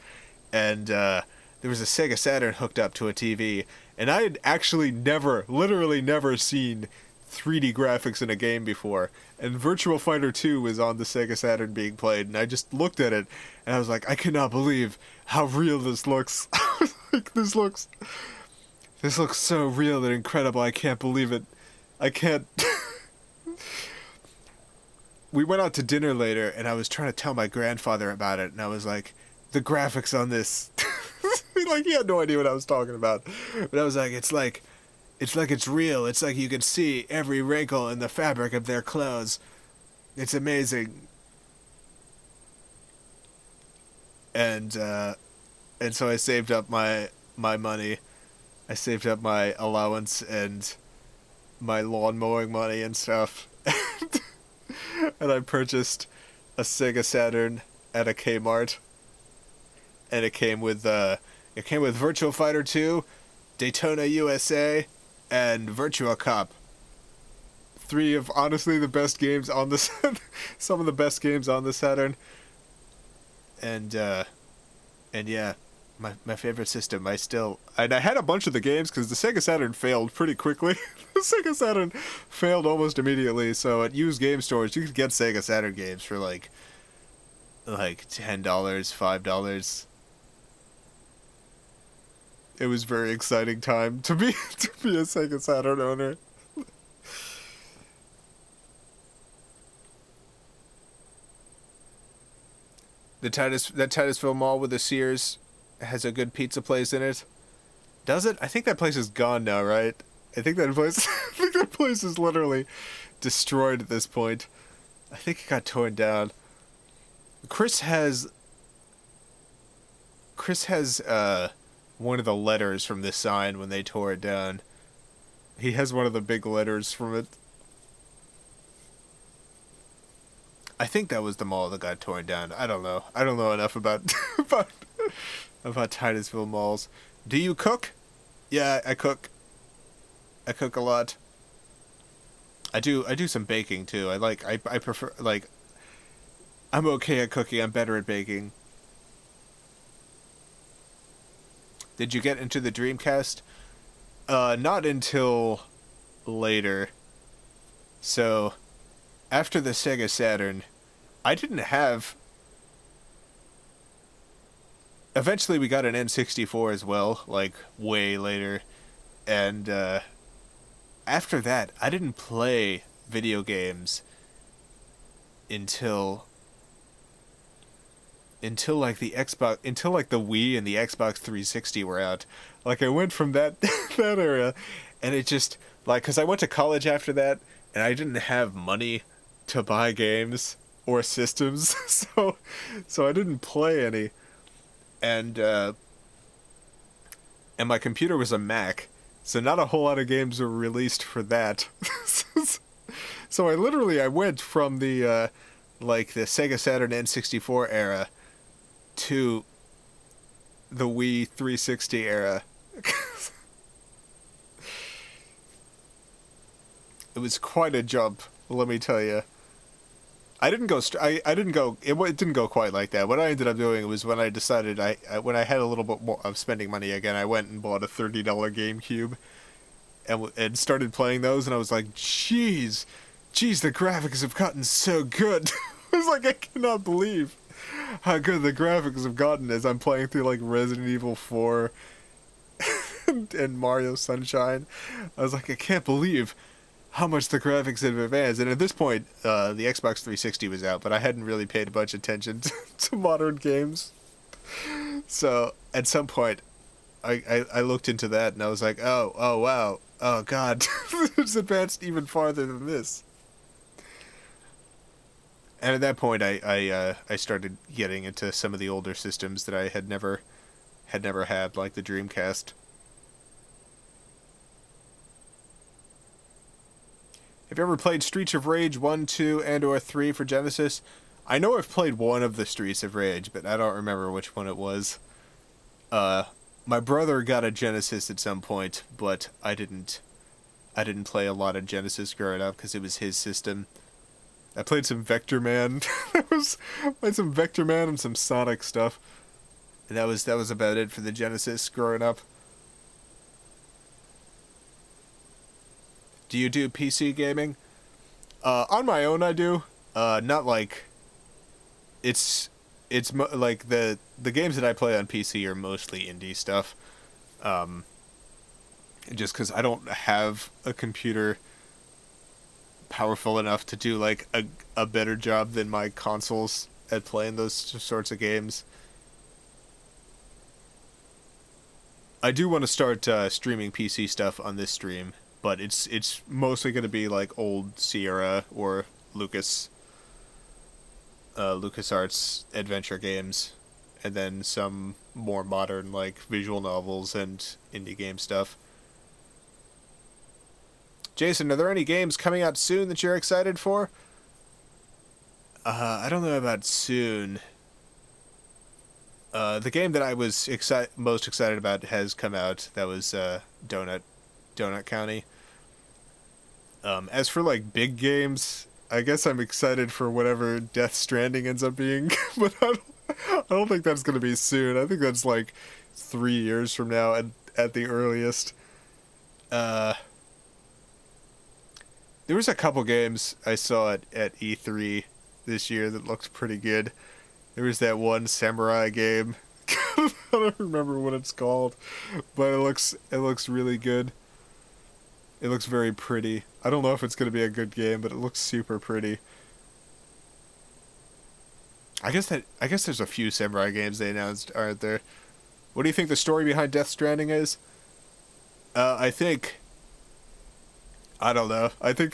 and there was a Sega Saturn hooked up to a TV, and I had actually literally never seen 3D graphics in a game before, and Virtua Fighter 2 was on the Sega Saturn being played, and I just looked at it, and I was like, I cannot believe how real this looks. I was like, this looks so real and incredible, I can't believe it. I can't... We went out to dinner later, and I was trying to tell my grandfather about it, and I was like, the graphics on this... he had no idea what I was talking about, but I was like, it's real. It's like you can see every wrinkle in the fabric of their clothes. It's amazing. And so I saved up my money. I saved up my allowance and my lawn mowing money and stuff. And I purchased a Sega Saturn at a Kmart. And it came with Virtua Fighter 2, Daytona USA, and Virtua Cop. 3 of honestly the best games on the some of the best games on the Saturn. And yeah, my favorite system. I had a bunch of the games because the Sega Saturn failed pretty quickly. The Sega Saturn failed almost immediately. So at used game stores, you could get Sega Saturn games for like $10, $5. It was a very exciting time to be a Sega Saturn owner. That Titusville Mall with the Sears has a good pizza place in it. Does it? I think that place is gone now, right? I think that place is literally destroyed at this point. I think it got torn down. Chris has one of the letters from this sign when they tore it down. He has one of the big letters from it. I think that was the mall that got torn down. I don't know. I don't know enough about about Titusville malls. Do you cook? Yeah, I cook. I cook a lot. I do some baking too. I prefer I'm okay at cooking. I'm better at baking. Did you get into the Dreamcast? Not until later. So, after the Sega Saturn, I didn't have... Eventually we got an N64 as well, way later. And, after that, I didn't play video games until until like the Wii and the Xbox 360 were out. Like I went from that that era, and it just like because I went to college after that, and I didn't have money to buy games or systems, so I didn't play any, and my computer was a Mac, so not a whole lot of games were released for that. So I went from the like the Sega Saturn N64 era to the Wii 360 era. It was quite a jump, let me tell you. I didn't go. It didn't go quite like that. What I ended up doing was when I decided when I had a little bit more of spending money again, I went and bought a $30 GameCube, and started playing those, and I was like, jeez, the graphics have gotten so good. I was like, I cannot believe how good the graphics have gotten as I'm playing through like Resident Evil 4 and Mario Sunshine. I was like, I can't believe how much the graphics have advanced. And at this point, the Xbox 360 was out, but I hadn't really paid much attention to modern games. So at some point, I looked into that and I was like, oh wow, oh god, it's advanced even farther than this. And at that point, I started getting into some of the older systems that I had never had, like the Dreamcast. Have you ever played Streets of Rage 1, 2, and or 3 for Genesis? I know I've played one of the Streets of Rage, but I don't remember which one it was. My brother got a Genesis at some point, but I didn't play a lot of Genesis growing up because it was his system. I played some Vector Man. Played some Vector Man and some Sonic stuff. And that was about it for the Genesis growing up. Do you do PC gaming? On my own, I do. Not like... like the games that I play on PC are mostly indie stuff. Just because I don't have a computer powerful enough to do like a better job than my consoles at playing those sorts of games. I do want to start streaming PC stuff on this stream, but it's mostly going to be like old Sierra or LucasArts adventure games, and then some more modern like visual novels and indie game stuff. Jason, are there any games coming out soon that you're excited for? I don't know about soon. The game that I was most excited about has come out. That was Donut County. As for like big games, I guess I'm excited for whatever Death Stranding ends up being, but I don't think that's going to be soon. I think that's like 3 years from now at the earliest. There was a couple games I saw at E3 this year that looked pretty good. There was that one samurai game. I don't remember what it's called, but it looks really good. It looks very pretty. I don't know if it's going to be a good game, but it looks super pretty. I guess there's a few samurai games they announced, aren't there? What do you think the story behind Death Stranding is? I don't know. I think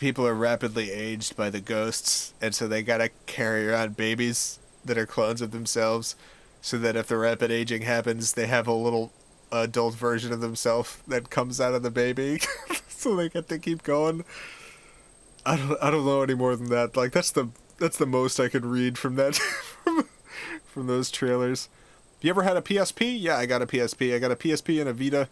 people are rapidly aged by the ghosts, and so they gotta carry around babies that are clones of themselves, so that if the rapid aging happens, they have a little adult version of themselves that comes out of the baby, so they get to keep going. I don't know any more than that. Like that's the most I could read from that from those trailers. You ever had a PSP? Yeah, I got a PSP. I got a PSP and a Vita.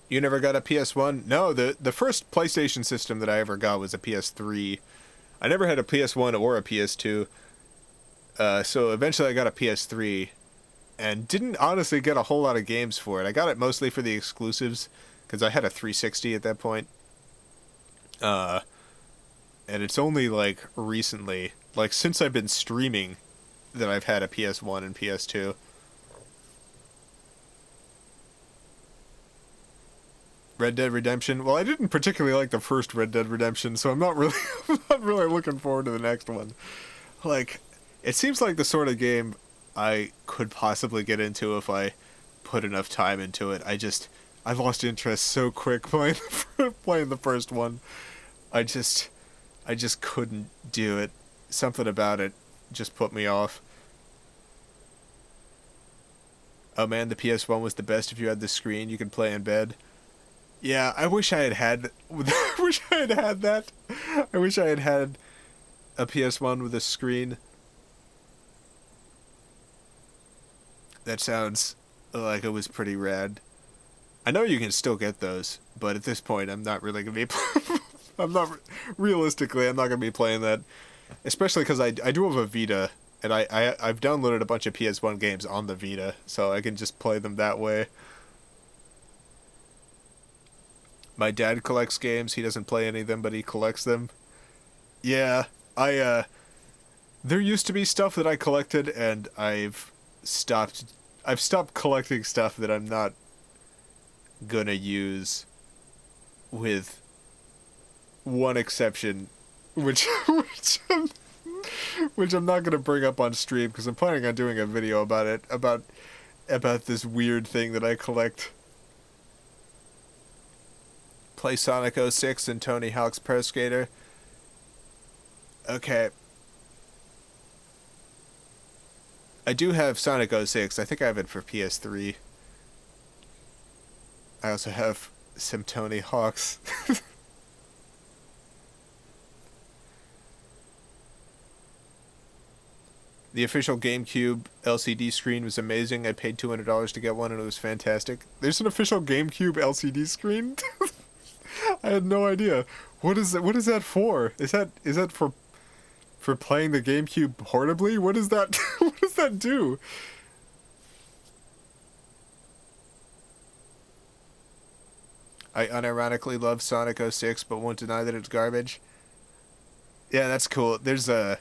You never got a PS1? No, the first PlayStation system that I ever got was a PS3. I never had a PS1 or a PS2. So eventually I got a PS3 and didn't honestly get a whole lot of games for it. I got it mostly for the exclusives because I had a 360 at that point. And it's only like recently, like since I've been streaming, that I've had a PS1 and PS2. Red Dead Redemption. Well, I didn't particularly like the first Red Dead Redemption, so I'm not really I'm not really looking forward to the next one. Like, it seems like the sort of game I could possibly get into if I put enough time into it. I lost interest so quick playing playing the first one. I just couldn't do it. Something about it just put me off. Oh man, the PS1 was the best if you had the screen you could play in bed. Yeah, I wish I had I wish I had had that. I wish I had had a PS1 with a screen. That sounds like it was pretty rad. I know you can still get those, but at this point I'm not really going to be realistically, I'm not going to be playing that. Especially because I do have a Vita, and I've downloaded a bunch of PS1 games on the Vita, so I can just play them that way. My dad collects games. He doesn't play any of them, but he collects them. Yeah, there used to be stuff that I collected, and I've stopped collecting stuff that I'm not gonna use, with one exception, which I'm not gonna bring up on stream because I'm planning on doing a video about it, about this weird thing that I collect. Play Sonic 06 and Tony Hawk's Pro Skater. Okay. I do have Sonic 06. I think I have it for PS3. I also have some Tony Hawk's. The official GameCube LCD screen was amazing. I paid $200 to get one and it was fantastic. There's an official GameCube LCD screen? I had no idea. What is that for? Is that for playing the GameCube portably? What is that what does that do? I unironically love Sonic 06 but won't deny that it's garbage. Yeah, that's cool. There's a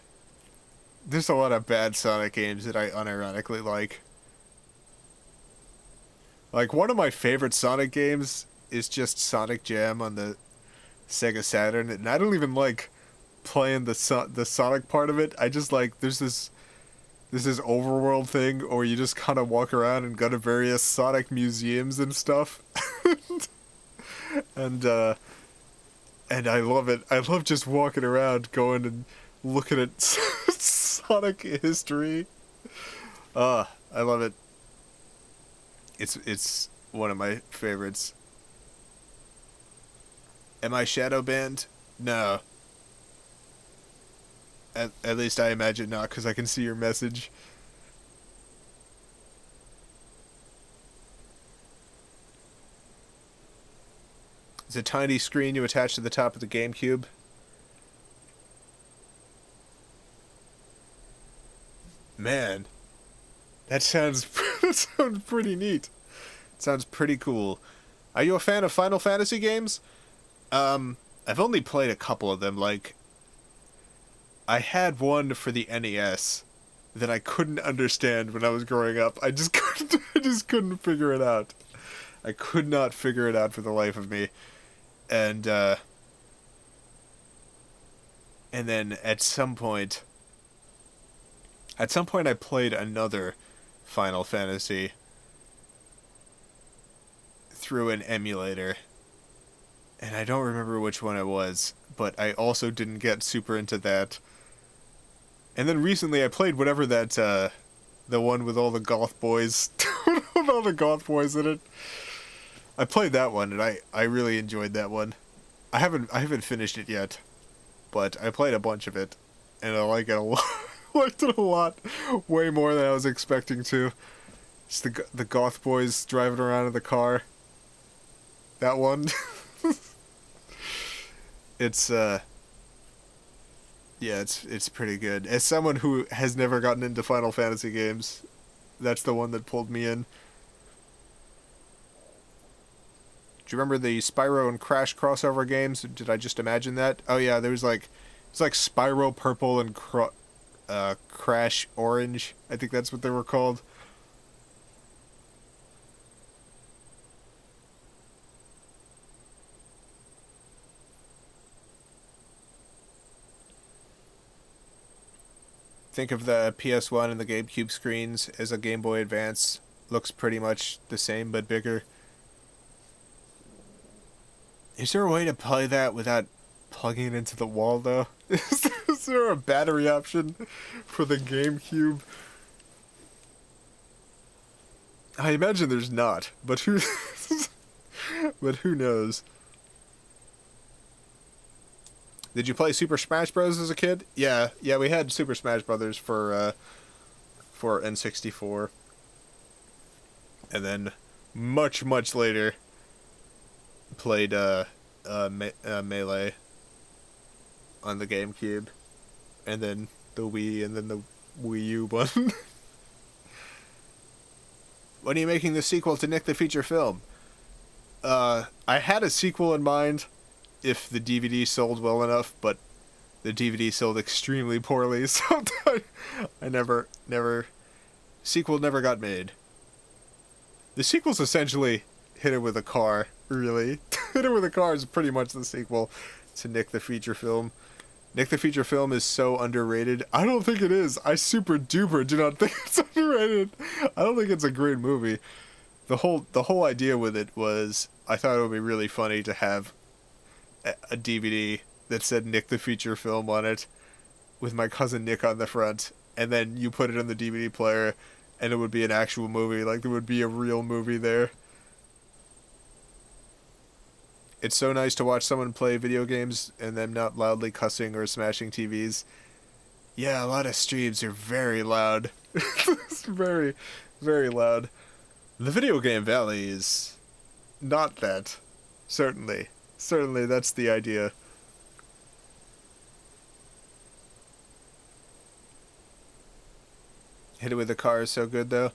lot of bad Sonic games that I unironically like. Like, one of my favorite Sonic games is just Sonic Jam on the Sega Saturn, and I don't even like playing the Sonic part of it. I just like, there's this overworld thing where you just kind of walk around and go to various Sonic museums and stuff. and I love it. I love just walking around, going and looking at Sonic history. I love it. It's one of my favorites. Am I shadow banned? No. At least I imagine not, because I can see your message. It's a tiny screen you attach to the top of the GameCube. Man, that sounds pretty neat. It sounds pretty cool. Are you a fan of Final Fantasy games? I've only played a couple of them. Like, I had one for the NES that I couldn't understand when I was growing up. I just couldn't figure it out. I could not figure it out for the life of me. And then at some point I played another Final Fantasy through an emulator. And I don't remember which one it was, but I also didn't get super into that. And then recently I played whatever that, the one with all the goth boys, with all the goth boys in it. I played that one, and I really enjoyed that one. I haven't finished it yet, but I played a bunch of it, and I like it a lot. Liked it a lot, way more than I was expecting to. Just the goth boys driving around in the car. That one. It's it's pretty good. As someone who has never gotten into Final Fantasy games, that's the one that pulled me in. Do you remember the Spyro and Crash crossover games? Did I just imagine that? Oh yeah, it's like Spyro Purple and Crash Orange. I think that's what they were called. think of the PS1 and the GameCube screens as a Game Boy Advance. Looks pretty much the same, but bigger. Is there a way to play that without plugging it into the wall, though? Is there a battery option for the GameCube? I imagine there's not, but who but who knows? Did you play Super Smash Bros. As a kid? Yeah, we had Super Smash Brothers for N64. And then, much later, played Melee on the GameCube. And then the Wii, and then the Wii U one. When are you making the sequel to Nick the Feature Film? I had a sequel in mind if the DVD sold well enough, but the DVD sold extremely poorly, so sequel never got made. The sequel's essentially Hit It With a Car, really. Hit It With a Car is pretty much the sequel to Nick the Feature Film. Nick the Feature Film is so underrated. I don't think it is. I super duper do not think it's underrated. I don't think it's a great movie. The whole idea with it was, I thought it would be really funny to have a DVD that said Nick the Feature Film on it, with my cousin Nick on the front, and then you put it in the DVD player, and it would be an actual movie, like there would be a real movie there. It's so nice to watch someone play video games and them not loudly cussing or smashing TVs. Yeah, a lot of streams are very loud. It's very, very loud. The Video Game Valley is not that. Certainly, that's the idea. Hit It With a Car is so good, though.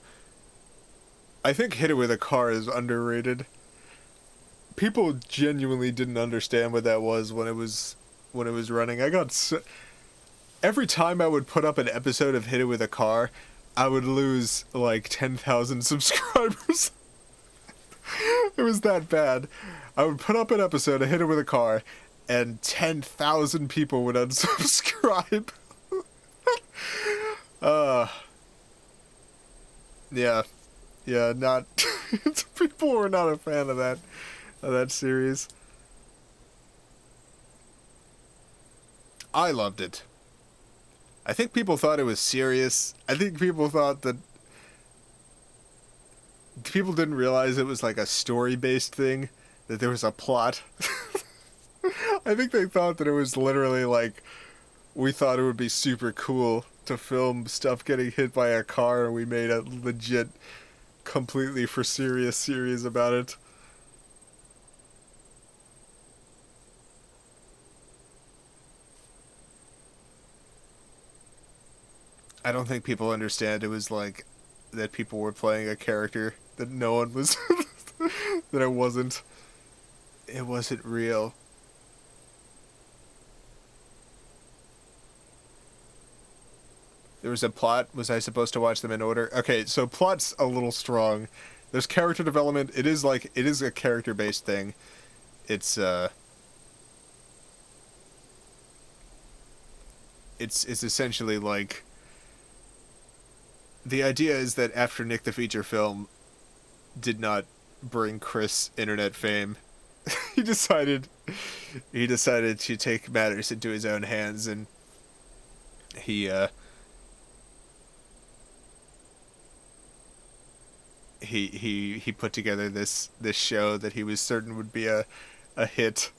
I think Hit It With a Car is underrated. People genuinely didn't understand what that was when it was running. Every time I would put up an episode of Hit It With a Car, I would lose like 10,000 subscribers. It was that bad. I would put up an episode of Hit It With a Car, and 10,000 people would unsubscribe. Yeah, not people were not a fan of that series. I loved it. I think people thought it was serious. I think people thought that people didn't realize it was like a story-based thing, that there was a plot. I think they thought that it was literally like, we thought it would be super cool to film stuff getting hit by a car, and we made a legit, completely for serious series about it. I don't think people understand it was like that people were playing a character that no one was that it wasn't real. There was a plot. Was I supposed to watch them in order? Okay, so plot's a little strong. There's character development. It is a character-based thing. It's essentially like, the idea is that after Nick the Feature Film did not bring Chris internet fame, he decided to take matters into his own hands, and he put together this show that he was certain would be a hit.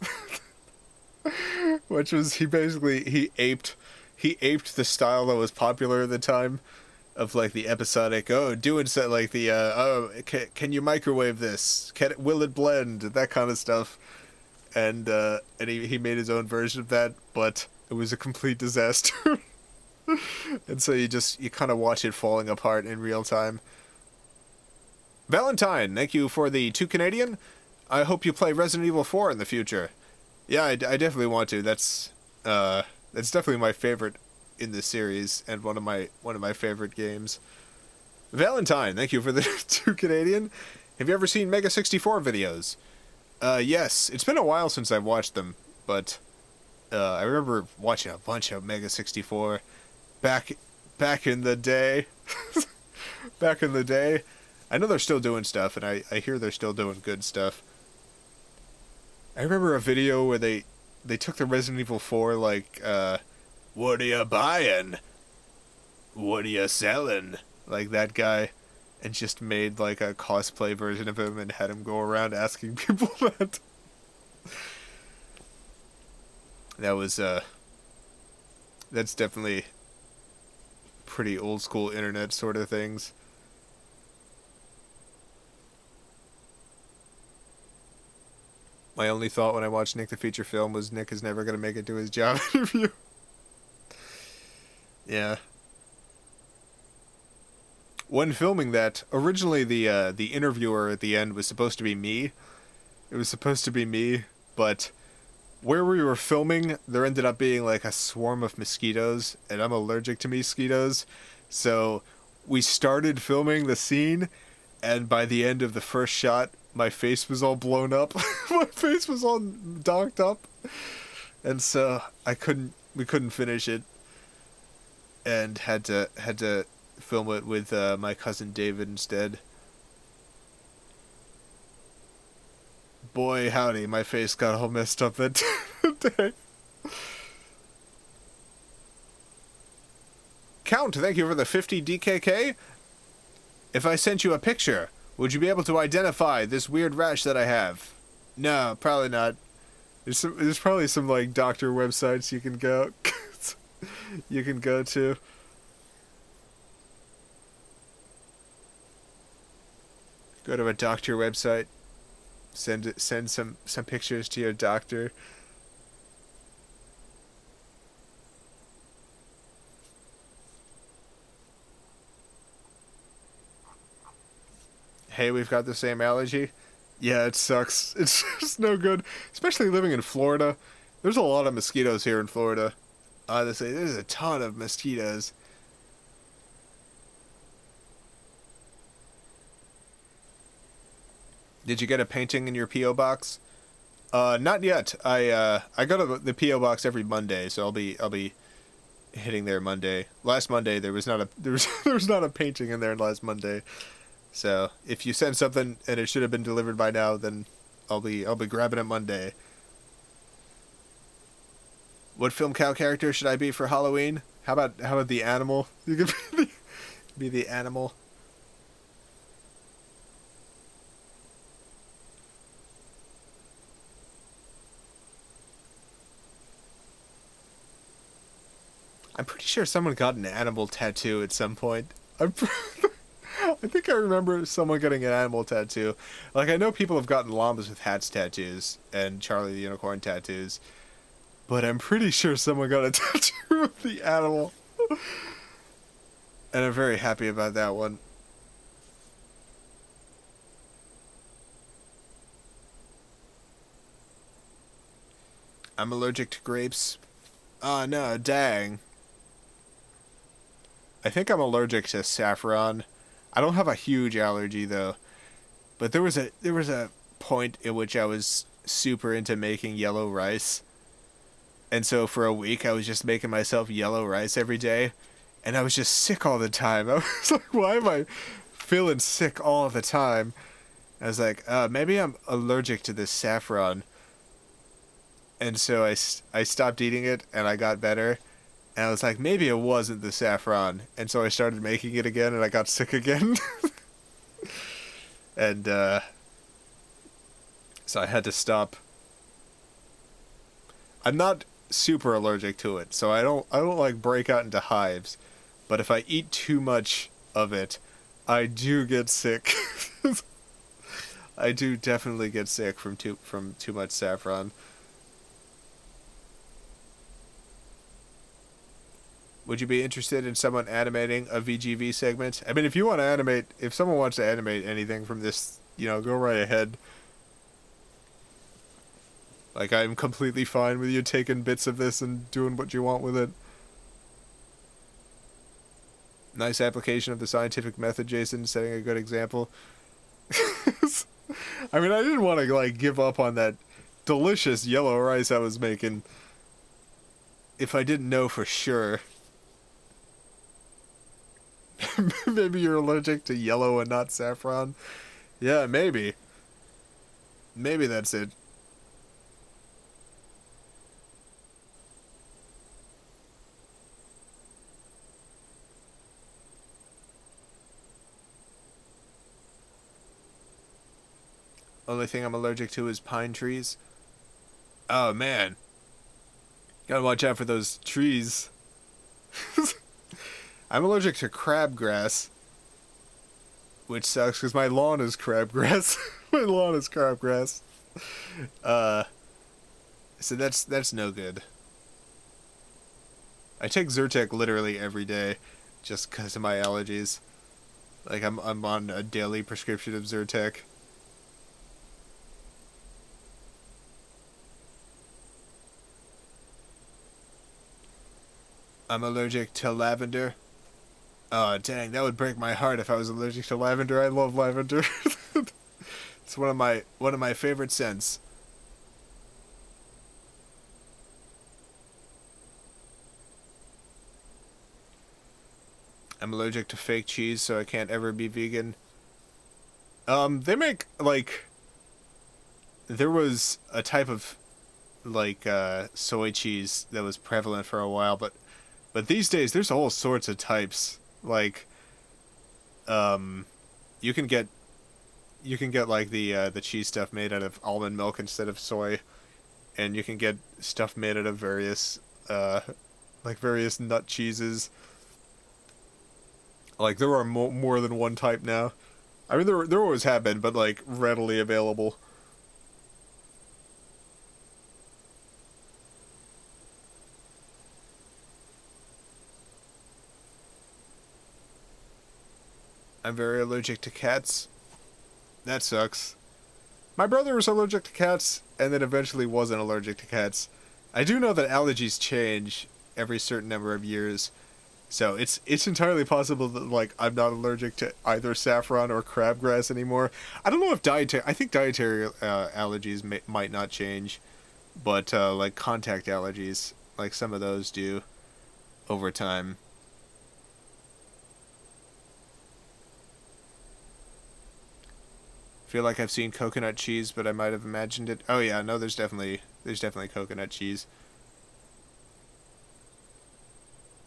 Which was, he aped the style that was popular at the time, of like the episodic, doing so, like the can you microwave this? Will it blend? That kind of stuff. And he made his own version of that, but it was a complete disaster. And so you kind of watch it falling apart in real time. Valentine, thank you for the 2 Canadian. I hope you play Resident Evil 4 in the future. Yeah, I definitely want to. That's definitely my favorite in the series, and one of my favorite games. Valentine, thank you for the 2 Canadian. Have you ever seen Mega 64 videos? Yes. It's been a while since I've watched them, but I remember watching a bunch of Mega 64 back back in the day. Back in the day. I know they're still doing stuff, and I hear they're still doing good stuff. I remember a video where they took the Resident Evil 4, like, what are you buying? What are you selling? Like that guy, and just made, like, a cosplay version of him and had him go around asking people that. That was, that's definitely pretty old school internet sort of things. My only thought when I watched Nick the feature film was Nick is never going to make it to his job interview. Yeah. When filming that, originally the interviewer at the end was supposed to be me. It was supposed to be me, but where we were filming, there ended up being like a swarm of mosquitoes, and I'm allergic to mosquitoes. So we started filming the scene, and by the end of the first shot, my face was all blown up. My face was all docked up. And so we couldn't finish it, and had to film it with my cousin David instead. Boy, howdy, my face got all messed up that day. Count, thank you for the 50 DKK. If I sent you a picture, would you be able to identify this weird rash that I have? No, probably not. There's probably some like doctor websites you can go to. Go to a doctor website. Send some pictures to your doctor. Hey, we've got the same allergy. Yeah, it sucks. It's just no good, especially living in Florida. There's a lot of mosquitoes here in Florida. Honestly, there's a ton of mosquitoes. Did you get a painting in your P.O. box? Not yet. I go to the P.O. box every Monday, so I'll be hitting there Monday. Last Monday there was not a painting in there last Monday. So if you send something and it should have been delivered by now, then I'll be grabbing it Monday. What film cow character should I be for Halloween? How about the animal? You could be the animal. I'm pretty sure someone got an animal tattoo at some point. I think I remember someone getting an animal tattoo. Like, I know people have gotten llamas with hats tattoos and Charlie the Unicorn tattoos, but I'm pretty sure someone got a tattoo of the animal. And I'm very happy about that one. I'm allergic to grapes. Oh no, dang. I think I'm allergic to saffron. I don't have a huge allergy though, but there was a point in which I was super into making yellow rice, and so for a week I was just making myself yellow rice every day, and I was just sick all the time. I was like, why am I feeling sick all the time? I was like, maybe I'm allergic to this saffron, and so I stopped eating it and I got better. And I was like, maybe it wasn't the saffron. And so I started making it again, and I got sick again. And, so I had to stop. I'm not super allergic to it, so I don't like break out into hives. But if I eat too much of it, I do get sick. I do definitely get sick from too much saffron. Would you be interested in someone animating a VGV segment? I mean, if someone wants to animate anything from this, go right ahead. Like, I'm completely fine with you taking bits of this and doing what you want with it. Nice application of the scientific method, Jason, setting a good example. I mean, I didn't want to, like, give up on that delicious yellow rice I was making if I didn't know for sure. Maybe you're allergic to yellow and not saffron. Yeah, maybe. Maybe that's it. Only thing I'm allergic to is pine trees. Oh, man. Gotta watch out for those trees. I'm allergic to crabgrass. Which sucks, because my lawn is crabgrass. My lawn is crabgrass. So that's no good. I take Zyrtec literally every day, just because of my allergies. Like, I'm on a daily prescription of Zyrtec. I'm allergic to lavender. Oh, dang, that would break my heart if I was allergic to lavender. I love lavender. It's one of my favorite scents. I'm allergic to fake cheese, so I can't ever be vegan. They make, like, there was a type of, like, soy cheese that was prevalent for a while, but these days there's all sorts of types. Like, you can get like the cheese stuff made out of almond milk instead of soy, and you can get stuff made out of various various nut cheeses. Like, there are more than one type now. I mean, there always have been, but like readily available. I'm very allergic to cats. That sucks. My brother was allergic to cats, and then eventually wasn't allergic to cats. I do know that allergies change every certain number of years, so it's entirely possible that, like, I'm not allergic to either saffron or crabgrass anymore. I don't know if I think dietary allergies might not change, but like contact allergies, like some of those do over time. Feel like I've seen coconut cheese, but I might have imagined it. Oh yeah, no, there's definitely coconut cheese.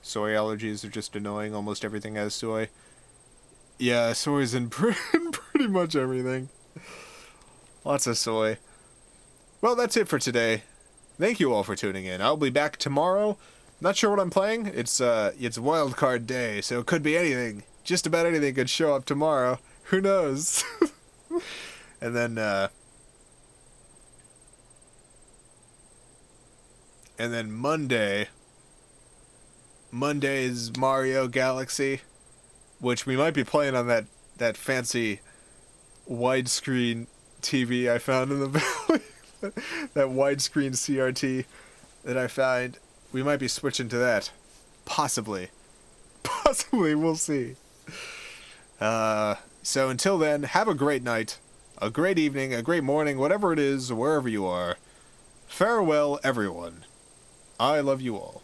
Soy allergies are just annoying. Almost everything has soy. Yeah, soy's in pretty much everything. Lots of soy. Well, that's it for today. Thank you all for tuning in. I'll be back tomorrow. Not sure what I'm playing. It's wild card day, so it could be anything. Just about anything could show up tomorrow. Who knows? And then Monday's Mario Galaxy, which we might be playing on that fancy widescreen TV I found in the valley. That widescreen CRT that I found. We might be switching to that. Possibly, we'll see. So until then, have a great night, a great evening, a great morning, whatever it is, wherever you are. Farewell, everyone. I love you all.